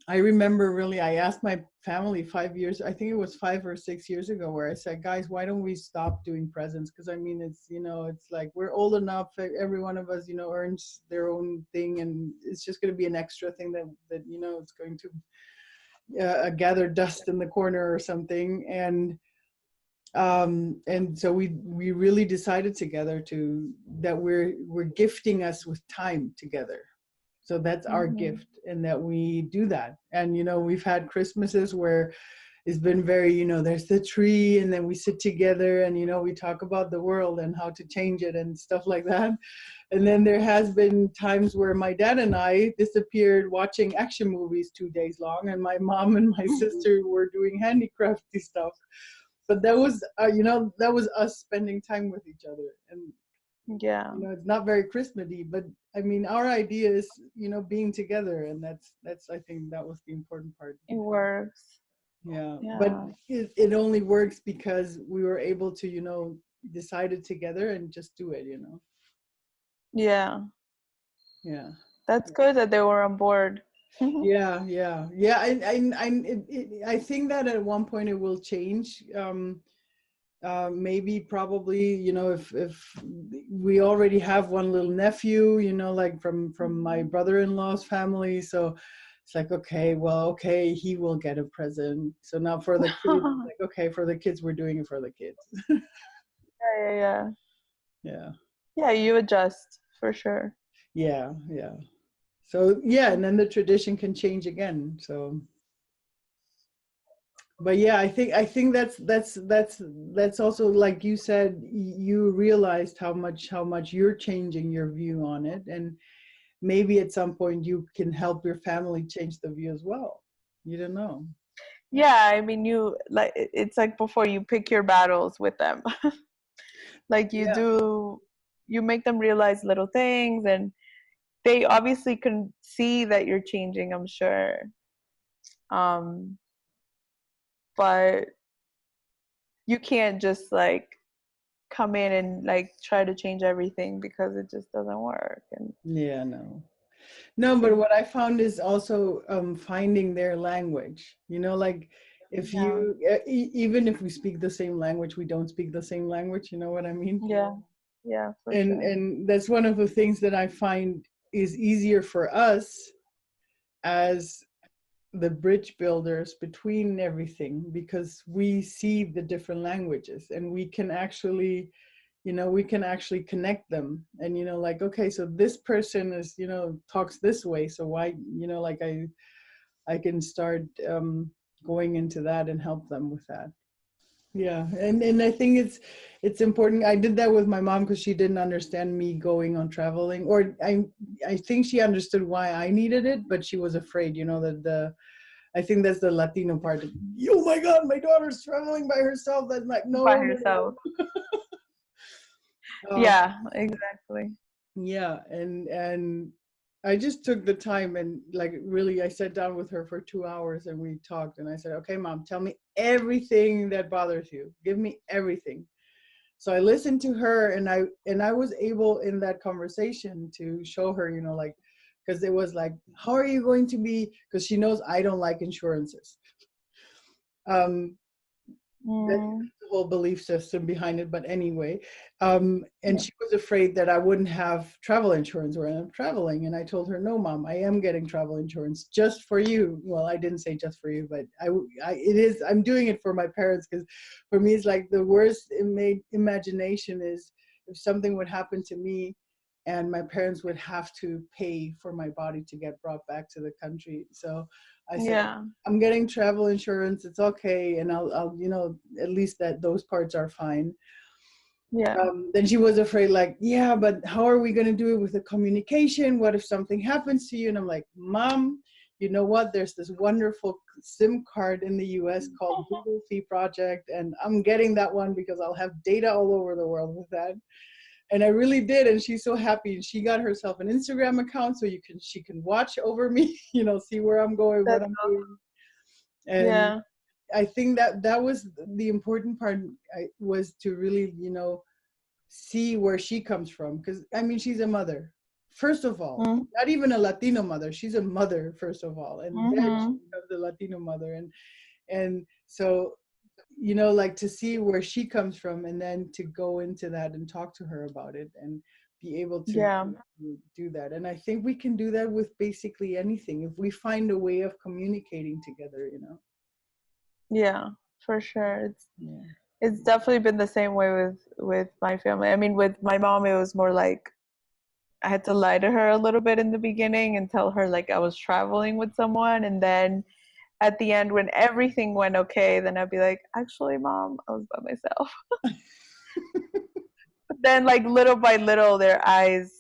I remember really, I asked my family 5 years, I think it was 5 or 6 years ago, where I said, guys, why don't we stop doing presents? Because I mean, it's, it's like we're old enough, every one of us, earns their own thing, and it's just going to be an extra thing that it's going to gather dust in the corner or something. And so we really decided together that we're gifting us with time together. So that's our gift, and that we do that. And we've had Christmases where it's been very, there's the tree, and then we sit together and we talk about the world and how to change it and stuff like that. And then there has been times where my dad and I disappeared watching action movies 2 days long, and my mom and my sister were doing handicrafty stuff. But that was that was us spending time with each other. And yeah, it's not very Christmassy, but I mean, our idea is being together, and that's I think that was the important part. it works. Yeah. Yeah. But it only works because we were able to decide it together and just do it. Yeah, Yeah. that's good that they were on board. Yeah. I think that at one point it will change. Maybe probably if we already have one little nephew, like from my brother-in-law's family, so it's like, okay, he will get a present. So now for the kids, like, okay, for the kids, we're doing it for the kids. Yeah, you adjust for sure. Yeah. So yeah, and then the tradition can change again. So but yeah, I think that's also, like you said, you realized how much you're changing your view on it, and maybe at some point you can help your family change the view as well. You don't know. Yeah, I mean, it's like before, you pick your battles with them. Like you make them realize little things, and they obviously can see that you're changing, I'm sure. But you can't just like come in and like try to change everything, because it just doesn't work. And yeah, no, but what I found is also finding their language. Like if you even if we speak the same language, we don't speak the same language. You know what I mean? Yeah, for and sure. and that's one of the things that I find is easier for us as the bridge builders between everything, because we see the different languages, and we can actually connect them. And like, okay, so this person is talks this way, so why like I can start going into that and help them with that. Yeah. And I think it's important. I did that with my mom because she didn't understand me going on traveling, or I think she understood why I needed it, but she was afraid, that I think that's the Latino part. Oh my God, my daughter's traveling by herself. That's like, no, By no, herself. no. Yeah, exactly. Yeah. And I just took the time, and like really I sat down with her for 2 hours and we talked, and I said, okay, Mom, tell me everything that bothers you. Give me everything. So I listened to her, and I was able in that conversation to show her, like, because it was like, how are you going to be, because she knows I don't like insurances. That's the whole belief system behind it, but anyway, and she was afraid that I wouldn't have travel insurance when I'm traveling, and I told her, no, Mom, I am getting travel insurance just for you. Well, I didn't say just for you, but I'm doing it for my parents, because for me it's like the worst imagination is if something would happen to me and my parents would have to pay for my body to get brought back to the country. So I said, Yeah. I'm getting travel insurance. It's okay. And I'll, at least that those parts are fine. Yeah. Then she was afraid, like, yeah, but how are we going to do it with the communication? What if something happens to you? And I'm like, Mom, you know what? There's this wonderful SIM card in the US called Google Fee Project. And I'm getting that one because I'll have data all over the world with that. And I really did. And she's so happy. And she got herself an Instagram account so she can watch over me, see where I'm going, what That's I'm awesome. doing. And Yeah. I think that was the important part, was to really, see where she comes from. Because, I mean, she's a mother, first of all, Mm-hmm. not even a Latino mother. She's a mother, first of all. And then she Mm-hmm. becomes a Latino mother. And so, like, to see where she comes from and then to go into that and talk to her about it and be able to Yeah. do that. And I think we can do that with basically anything if we find a way of communicating together. Yeah, for sure. Yeah. It's definitely been the same way with my family. I mean, with my mom, it was more like I had to lie to her a little bit in the beginning and tell her like I was traveling with someone, and then at the end when everything went okay, then I'd be like, actually, Mom, I was by myself. But then like little by little, their eyes.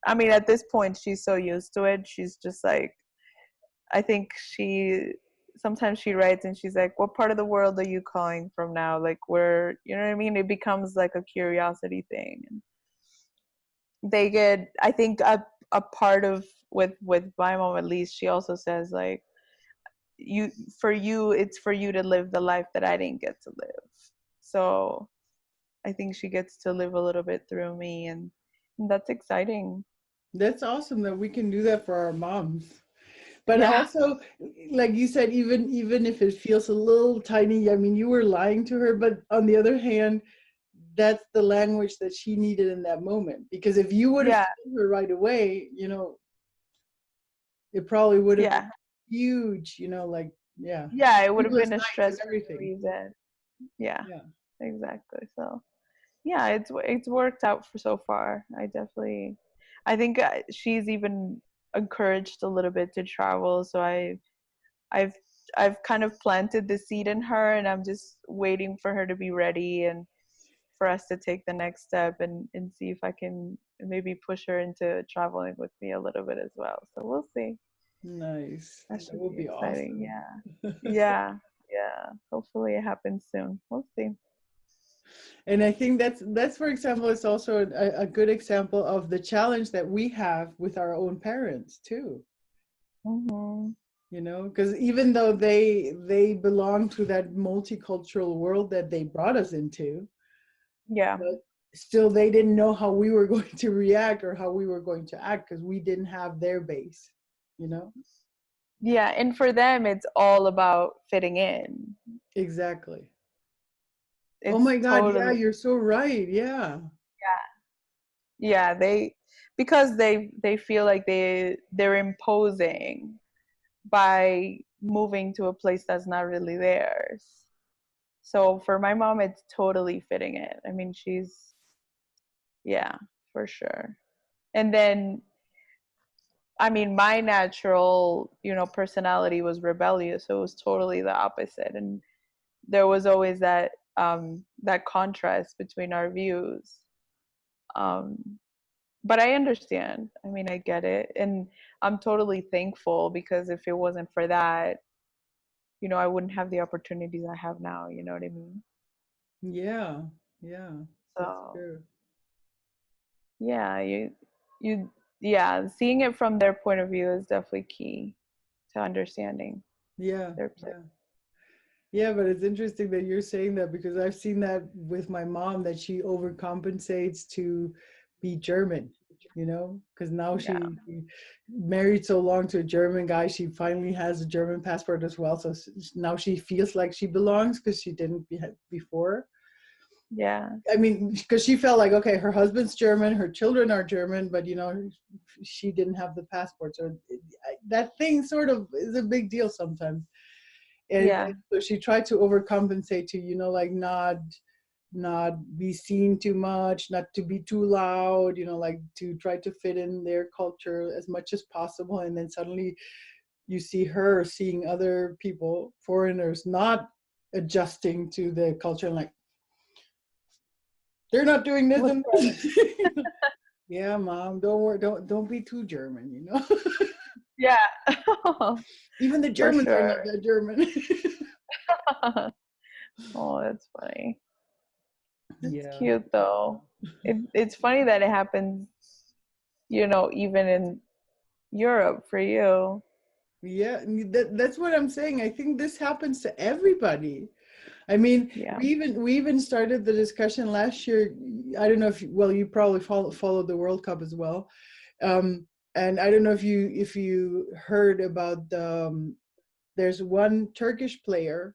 I mean, at this point, she's so used to it. She's just like, I think sometimes she writes and she's like, what part of the world are you calling from now? Like, where, you know what I mean? It becomes like a curiosity thing. And they get, I think a part of, with my mom at least, she also says like, it's for you to live the life that I didn't get to live. So I think she gets to live a little bit through me, and that's exciting. That's awesome that we can do that for our moms. But Yeah. also, like you said, even if it feels a little tiny, I mean, you were lying to her, but on the other hand, that's the language that she needed in that moment. Because if you would have Yeah. told her right away, it probably would have been Yeah. huge, like, yeah, Yeah, it would have sleepless been a nights and stress everything. reason. Yeah, Yeah. exactly. So yeah, it's worked out for so far. I think she's even encouraged a little bit to travel. So I've I've kind of planted the seed in her, and I'm just waiting for her to be ready and for us to take the next step and see if I can maybe push her into traveling with me a little bit as well. So we'll see. Nice. That That should would be be exciting. awesome. Yeah. Yeah. Yeah. Hopefully it happens soon. We'll see. And I think that's for example, it's also a good example of the challenge that we have with our own parents too. Mm-hmm. Because even though they belong to that multicultural world that they brought us into, Yeah. but still they didn't know how we were going to react or how we were going to act because we didn't have their base, you know? Yeah. And for them, it's all about fitting in. Exactly. Oh It's my God, yeah, totally, you're so right. Yeah. yeah. Because they feel like they're imposing by moving to a place that's not really theirs. So for my mom, it's totally fitting in. I mean, yeah, for sure. And then, I mean, my natural, personality was rebellious. So it was totally the opposite. And there was always that contrast between our views. Um, but I understand. I mean, I get it. And I'm totally thankful because if it wasn't for that, I wouldn't have the opportunities I have now. You know what I mean? Yeah. Yeah. That's So true. yeah, you yeah, seeing it from their point of view is definitely key to understanding Yeah. their place. Yeah. Yeah, but it's interesting that you're saying that because I've seen that with my mom that she overcompensates to be German, because now Yeah, she married so long to a German guy, she finally has a German passport as well. So now she feels like she belongs because she didn't before. yeah, I mean, because she felt like, okay, her husband's German, her children are German, but she didn't have the passport. So that thing sort of is a big deal sometimes. And yeah, so she tried to overcompensate to, like not be seen too much, not to be too loud, like to try to fit in their culture as much as possible. And then suddenly you see her seeing other people, foreigners, not adjusting to the culture, and like, they're not doing this and this. Yeah, mom, don't worry, don't be too German, Yeah. Even the For Germans are not sure. that German. Oh, that's funny. It's Yeah. cute though. It's funny that it happens, even in Europe for you. Yeah, that's what I'm saying. I think this happens to everybody. I mean, Yeah. we even started the discussion last year. I don't know if you probably followed the World Cup as well, and I don't know if you heard about there's one Turkish player.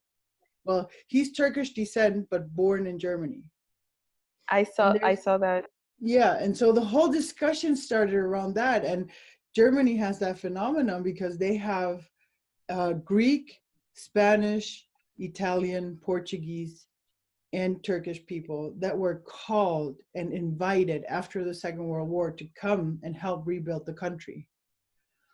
Well, he's Turkish descent but born in Germany. I And saw I saw that. yeah, and so the whole discussion started around that, and Germany has that phenomenon because they have Greek, Spanish, Italian, Portuguese, and Turkish people that were called and invited after the Second World War to come and help rebuild the country.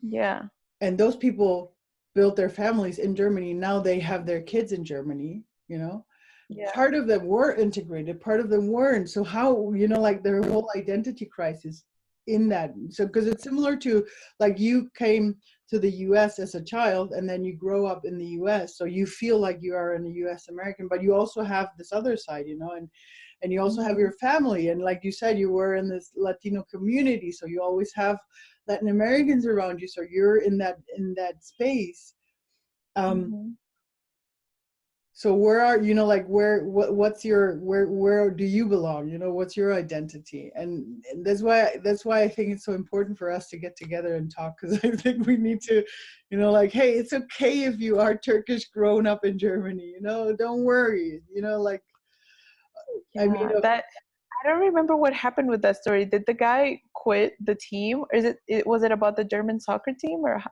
Yeah. And those people built their families in Germany. Now they have their kids in Germany, Yeah. Part of them were integrated, part of them weren't. So how, like their whole identity crisis in that. So, because it's similar to like you came to the US as a child and then you grow up in the US. So you feel like you are an US American, but you also have this other side, and you also have your family. And like you said, you were in this Latino community. So you always have Latin Americans around you. So you're in that space. So where are like what's your where do you belong? What's your identity? And that's why I think it's so important for us to get together and talk, because I think we need to, like, hey, it's okay if you are Turkish grown up in Germany. Don't worry. I mean, That I don't remember what happened with that story. Did the guy quit the team, or was it about the German soccer team, or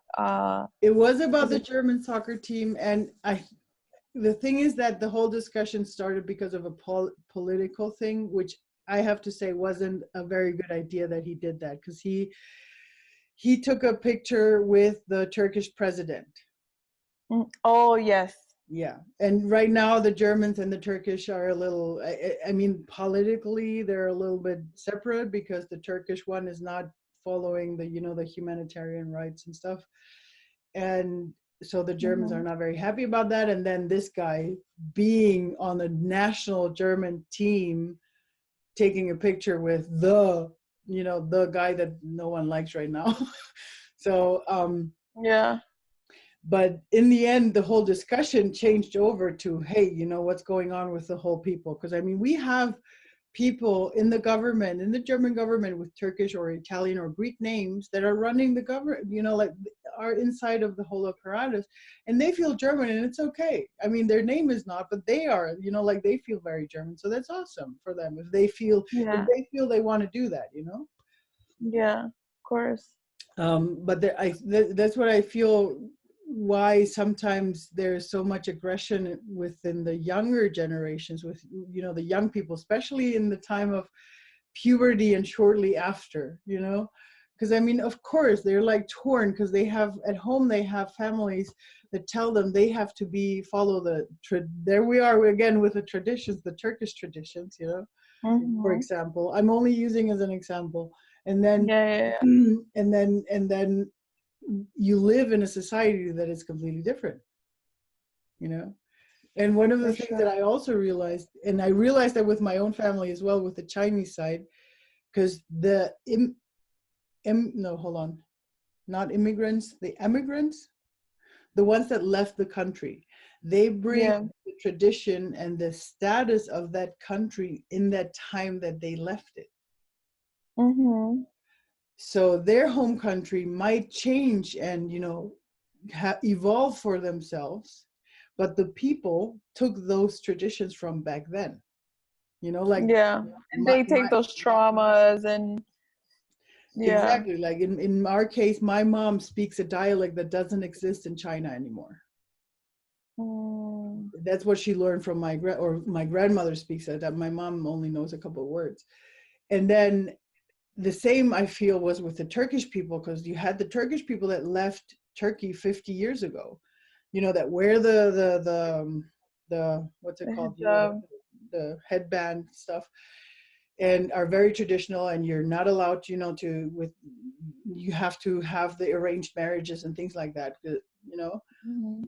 it was about was the it? German soccer team, and the thing is that the whole discussion started because of a political thing, which I have to say wasn't a very good idea that he did that, because he took a picture with the Turkish president. Oh, yes. Yeah. And right now the Germans and the Turkish are a little, I mean, politically they're a little bit separate, because the Turkish one is not following the humanitarian rights and stuff. And so the Germans are not very happy about that. And then this guy being on the national German team, taking a picture with the guy that no one likes right now. So, Yeah. but in the end, the whole discussion changed over to, hey, what's going on with the whole people? Because I mean, we have people in the government, in the German government, with Turkish or Italian or Greek names that are running the government, like are inside of the whole apparatus, and they feel German, and it's okay. I mean, their name is not, but they are, like they feel very German. So that's awesome for them if they feel they want to do that, Yeah, of course. But that's what I feel, why sometimes there's so much aggression within the younger generations, with the young people, especially in the time of puberty and shortly after, because I mean, of course they're like torn, because they have at home, they have families that tell them they have to follow there we are again with the traditions, the Turkish traditions, for example. I'm only using as an example. And then and then you live in a society that is completely different, and one of the things that I also realized, and I realized that with my own family as well, with the Chinese side, because no, hold on, not immigrants, the emigrants, the ones that left the country, they bring the tradition and the status of that country in that time that they left it. So their home country might change and evolve for themselves, but the people took those traditions from back then, like and they take those traumas and exactly, like in our case, my mom speaks a dialect that doesn't exist in China anymore. Mm. That's what she learned from my grandmother speaks like that. My mom only knows a couple of words. And then the same I feel was with the Turkish people, because you had the Turkish people that left Turkey 50 years ago, you know, that wear the what's it called, you know, the headband stuff, and are very traditional, and you're not allowed, you know, you have to have the arranged marriages and things like that, you know. Mm-hmm.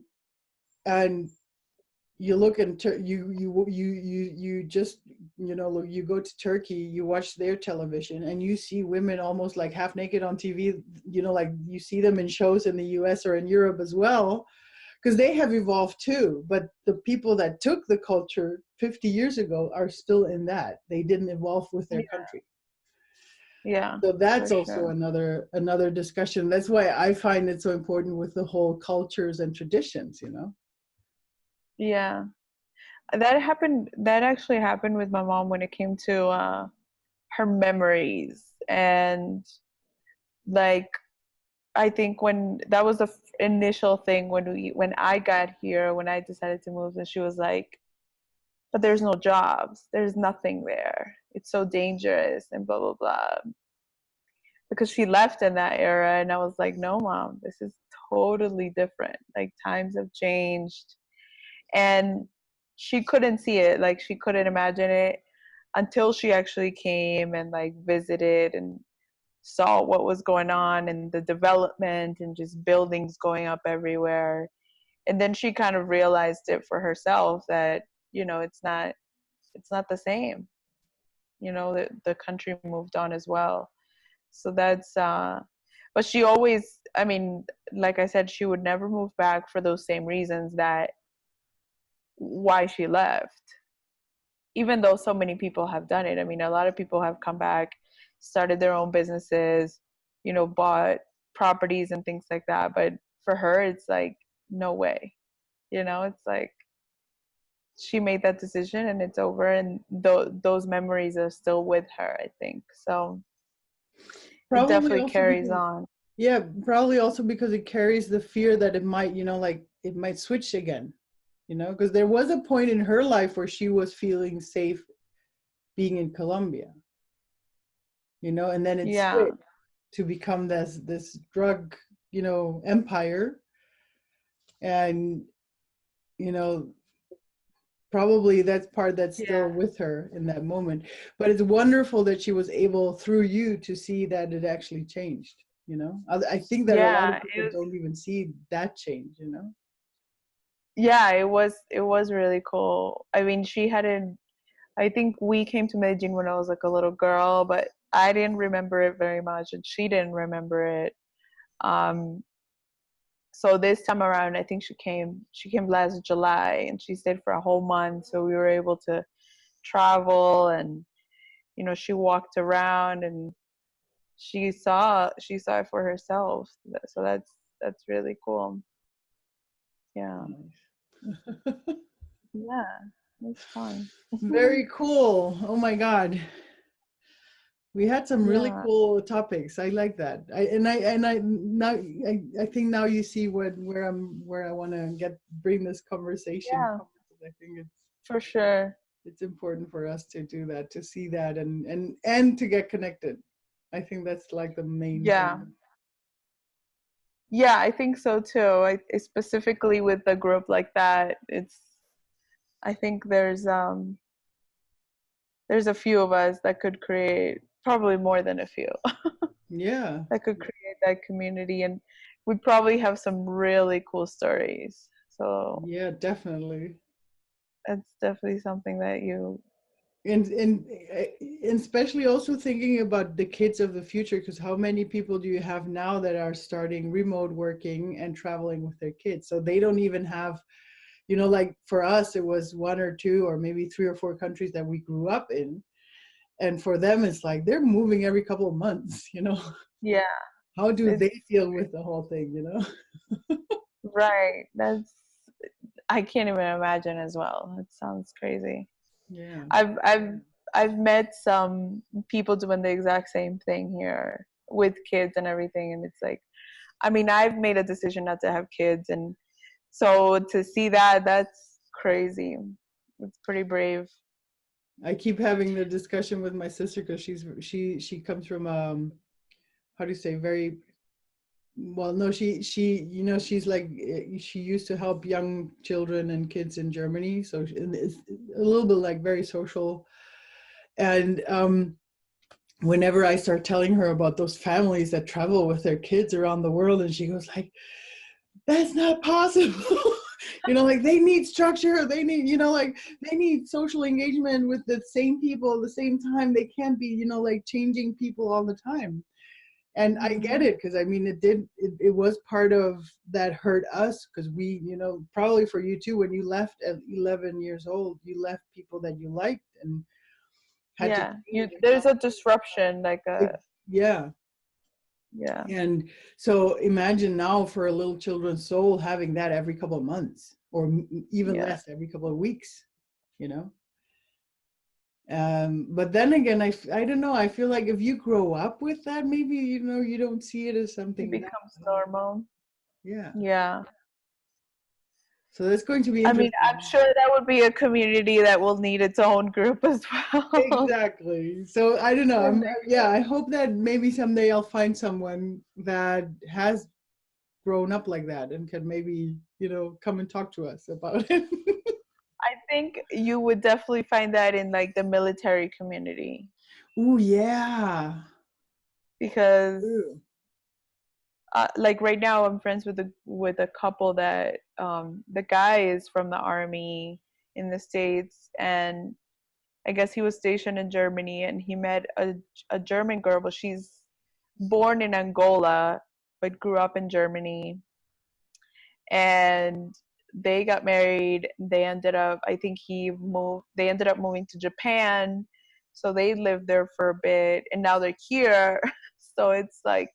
And you look into you just, you know, look, you go to Turkey, you watch their television, and you see women almost like half naked on TV, you know, like you see them in shows in the US or in Europe as well, because they have evolved too. But the people that took the culture 50 years ago are still in that. They didn't evolve with their country. Yeah, So that's for also sure. another discussion. That's why I find it so important with the whole cultures and traditions, you know. Yeah. That actually happened with my mom when it came to her memories. And like, I think when that was the initial thing when I got here, when I decided to move, and she was like, but there's no jobs, there's nothing there, it's so dangerous and blah blah blah, because she left in that era. And I was like, no mom, this is totally different, like times have changed. And she couldn't see it, like she couldn't imagine it until she actually came and like visited and saw what was going on and the development and just buildings going up everywhere. And then she kind of realized it for herself that, you know, it's not the same. You know, the country moved on as well. So that's but she always, I mean, like I said, she would never move back for those same reasons that why she left, even though so many people have done it. I mean, a lot of people have come back, started their own businesses, you know, bought properties and things like that. But for her, it's like, no way. You know, it's like she made that decision and it's over. And those memories are still with her, I think. So it Probably definitely also carries because, on. yeah, probably also because it carries the fear that it might, you know, like it might switch again, you know, because there was a point in her life where she was feeling safe being in Colombia, you know, and then it Yeah. switched to become this drug, you know, empire. And, you know, probably that's part that's still Yeah. with her in that moment. But it's wonderful that she was able through you to see that it actually changed, you know. I think that a lot of Yeah. people don't even see that change, you know. Yeah, it was really cool. I mean, she hadn't, I think we came to Medellin when I was like a little girl, but I didn't remember it very much and she didn't remember it. Um, so this time around, I think she came last July and she stayed for a whole month. So we were able to travel and, you know, she walked around and she saw it for herself. So that's really cool. Yeah. Nice. Yeah. It's fun. Very cool. Oh my God. We had some really Yeah. cool topics. I like that. I now I think now you see where I want to bring this conversation Yeah, from. I think for sure. it's important for us to do that, to see that, and to get connected. I think that's like the main Yeah. thing. Yeah, I think so too. Specifically with a group like that, I think there's a few of us that could create, probably more than a few, Yeah. that could create that community, and we'd probably have some really cool stories. So Yeah, definitely. that's definitely something that you And especially also thinking about the kids of the future, because how many people do you have now that are starting remote working and traveling with their kids? So they don't even have, you know, like for us, it was one or two or maybe three or four countries that we grew up in. And for them, it's like they're moving every couple of months, you know. yeah, How do it's they deal with the whole thing, you know? right. I can't even imagine as well. It sounds crazy. Yeah. I've met some people doing the exact same thing here with kids and everything, and it's like, I mean, I've made a decision not to have kids, and So to see that, that's crazy. It's pretty brave. I keep having the discussion with my sister because she comes from how do you say, very well, no, she you know, she's like, she used to help young children and kids in Germany, so it's a little bit like very social. And whenever I start telling her about those families that travel with their kids around the world, and she goes like, that's not possible. You know, like they need structure, they need, you know, like they need social engagement with the same people at the same time. They can't be, you know, like changing people all the time. And I get it, because I mean, it was part of that hurt us, because we, you know, probably for you too, when you left at 11 years old, you left people that you liked and had to There's a disruption, like a yeah. And so imagine now for a little children's soul having that every couple of months, or even less, every couple of weeks, you know. But then again, I don't know, I feel like if you grow up with that, maybe, you know, you don't see it as something it becomes normal. Yeah. So that's going to be I interesting. mean, I'm sure that would be a community that will need its own group as well. Exactly. So I don't know. I hope that maybe someday I'll find someone that has grown up like that and can maybe, you know, come and talk to us about it. I think you would definitely find that in like the military community. Oh yeah. Because like right now I'm friends with a couple that the guy is from the army in the States, and I guess he was stationed in Germany, and he met a German girl, but she's born in Angola but grew up in Germany, and they got married. They ended up, I think they ended up moving to Japan, so they lived there for a bit, and now they're here. So it's like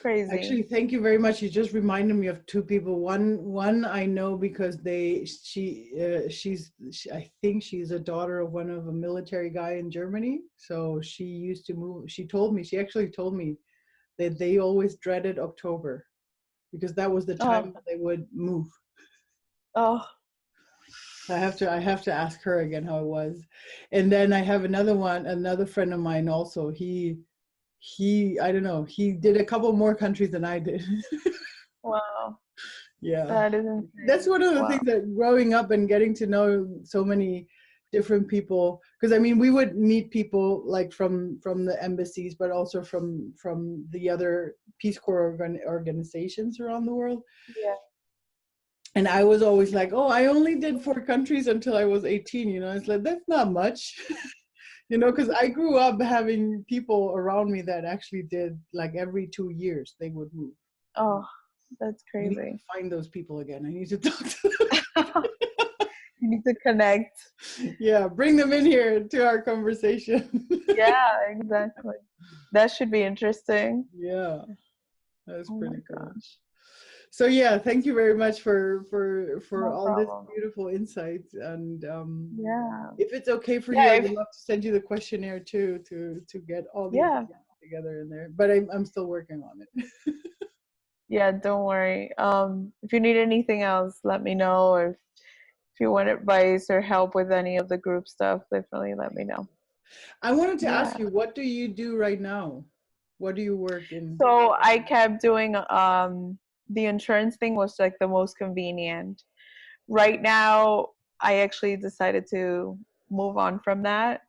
crazy. Actually, thank you very much. You just reminded me of two people. One I know because I think she's a daughter of one of a military guy in Germany. So she used to move. She actually told me that they always dreaded October, because that was the time they would move. Oh. I have to ask her again how it was. And then I have another friend of mine also. He I don't know, he did a couple more countries than I did. Wow. Yeah. That is insane. That's one of the things that growing up and getting to know so many different people, because I mean, we would meet people like from the embassies, but also from the other Peace Corps organizations around the world. Yeah. And I was always like, oh, I only did 4 countries until I was 18, you know. It's like, that's not much. You know, because I grew up having people around me that actually did, like, every 2 years they would move. Oh, that's I need crazy. to find those people again. I need to talk to them. You need to connect. Yeah, bring them in here to our conversation. Yeah, exactly. That should be interesting. Yeah, that's pretty cool. So yeah, thank you very much for all this beautiful insights. And if it's okay for you, I would love to send you the questionnaire too, to get all these together in there. But I'm still working on it. Yeah, don't worry. If you need anything else, let me know. Or if you want advice or help with any of the group stuff, definitely let me know. I wanted to ask you, what do you do right now? What do you work in? So I kept doing the insurance thing was like the most convenient. Right now, I actually decided to move on from that.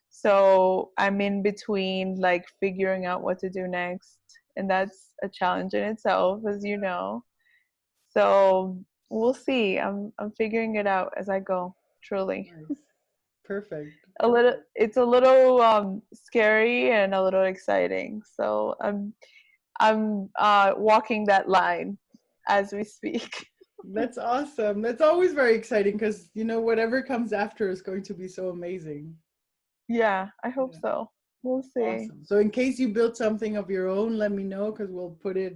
So I'm in between, like, figuring out what to do next. And that's a challenge in itself, as you know. So we'll see. I'm figuring it out as I go, truly. Nice. Perfect. It's a little scary and a little exciting. So I'm walking that line as we speak. That's awesome. That's always very exciting, because, you know, whatever comes after is going to be so amazing. Yeah, I hope so. We'll see. Awesome. So in case you build something of your own, let me know, because we'll put it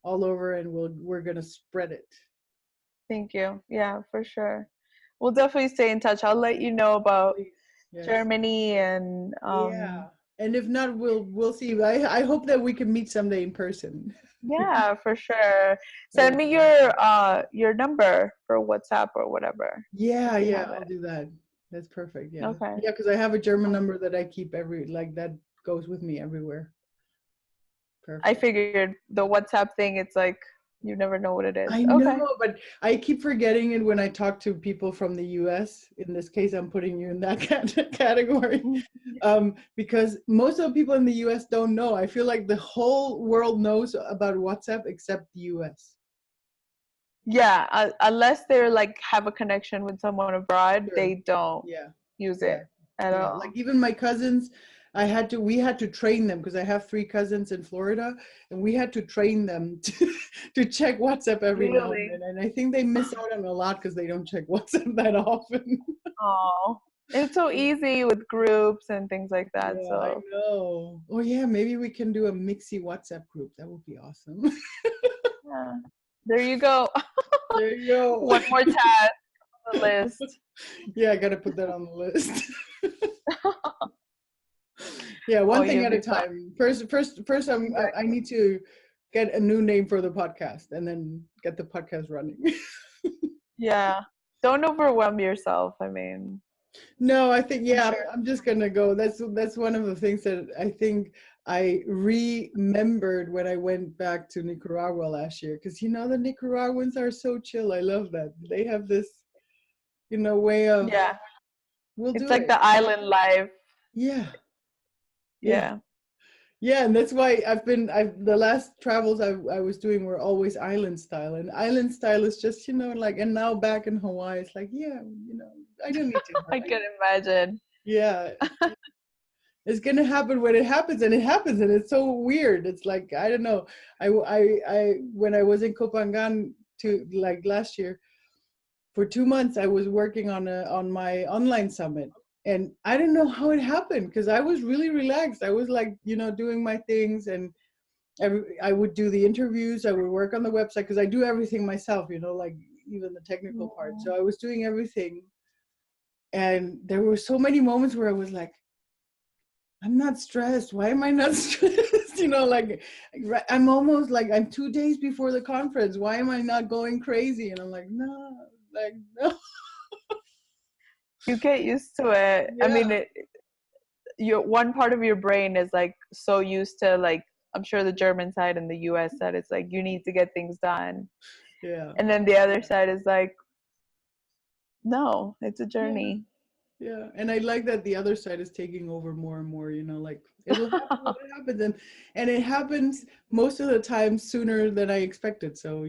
all over and we're going to spread it. Thank you. Yeah, for sure. We'll definitely stay in touch. I'll let you know about Germany and And if not, we'll see. I hope that we can meet someday in person. Yeah, for sure. Send me your number for WhatsApp or whatever. Yeah, If you yeah, have I'll it. do that. That's perfect. Yeah. Okay. Yeah, because I have a German number that I keep that goes with me everywhere. I Perfect. figured the WhatsApp thing, it's like you never know what it is. I Okay. know, but I keep forgetting it when I talk to people from the US. In this case, I'm putting you in that category. Because most of the people in the US don't know. I feel like the whole world knows about WhatsApp except the US. Yeah, unless they're like have a connection with someone abroad, Sure. they don't Yeah. use Yeah. it at Yeah. Like all. even my cousins, we had to train them because I have 3 cousins in Florida, and we had to train them to check WhatsApp every now and Really? then. And I think they miss out on a lot because they don't check WhatsApp that often. Oh, it's so easy with groups and things like that. Yeah, I So know. Oh yeah, maybe we can do a mixy WhatsApp group. That would be awesome. yeah, there you go. There you go. One more task on the list. Yeah, I gotta put that on the list. Yeah, Oh, one thing you'll at a be fine. time. First, I Exactly. need to get a new name for the podcast, and then get the podcast running. Yeah. Don't overwhelm yourself. I mean, No, I think I'm yeah, sure. I'm just gonna go. That's one of the things that I think I remembered when I went back to Nicaragua last year. Because the Nicaraguans are so chill. I love that they have this way of Yeah. we'll It's do like it. the island life. Yeah, yeah. Yeah. Yeah, and that's why the last travels I was doing were always island style, and island style is just like, and now back in Hawaii, it's like, yeah, I don't need to I hurry. can imagine. Yeah, it's gonna happen when it happens, and it happens, and it's so weird. It's like, I don't know. I when I was in Copangan to like last year for 2 months, I was working on my online summit, and I didn't know how it happened because I was really relaxed. I was like, doing my things, and I would do the interviews. I would work on the website because I do everything myself. Like even the technical part. So I was doing everything, and there were so many moments where I was like, I'm not stressed. Why am I not stressed? Like I'm almost like I'm 2 days before the conference. Why am I not going crazy? And I'm like, no, like no. You get used to it. I Yeah, mean, your one part of your brain is like so used to like I'm sure the German side and the US side is like you need to get things done. yeah, And then the other side is like no, it's a yeah, journey. yeah. And I like that the other side is taking over more and more. Like it'll happen when it happens, and it happens most of the time sooner than I expected. So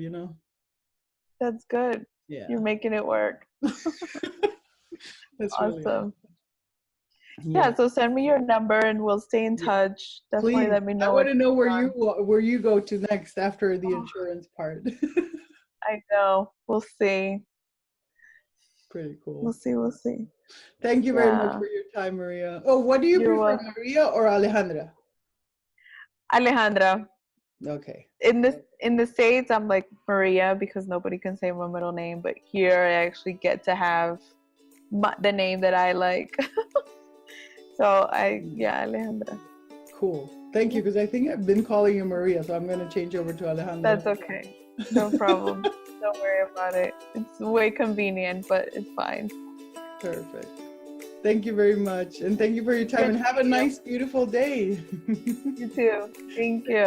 That's good. yeah. You're making it work. That's really awesome. Awesome. Yeah, Yeah, so send me your number and we'll stay in yeah. touch. Definitely Please, let me I know want what's to know going on. where you go to next after the Oh, insurance part. I know. We'll see. Pretty We'll cool. see. We'll see. Thank you very much Yeah. for your time, Maria. Oh, what do you You're prefer, welcome. Maria or Alejandra? Alejandra. Okay. In the States, I'm like Maria because nobody can say my middle name, but here I actually get to have the name that I like. So yeah, Alejandra. Cool. Thank you, because I think I've been calling you Maria, so I'm going to change over to Alejandra. That's okay. No problem. Don't worry about it. It's way convenient, but it's fine. Perfect. Thank you very much. And thank you for your time. Good And to have a meet you. nice, beautiful day. You too. Thank you.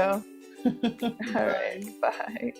All right. Bye. Bye.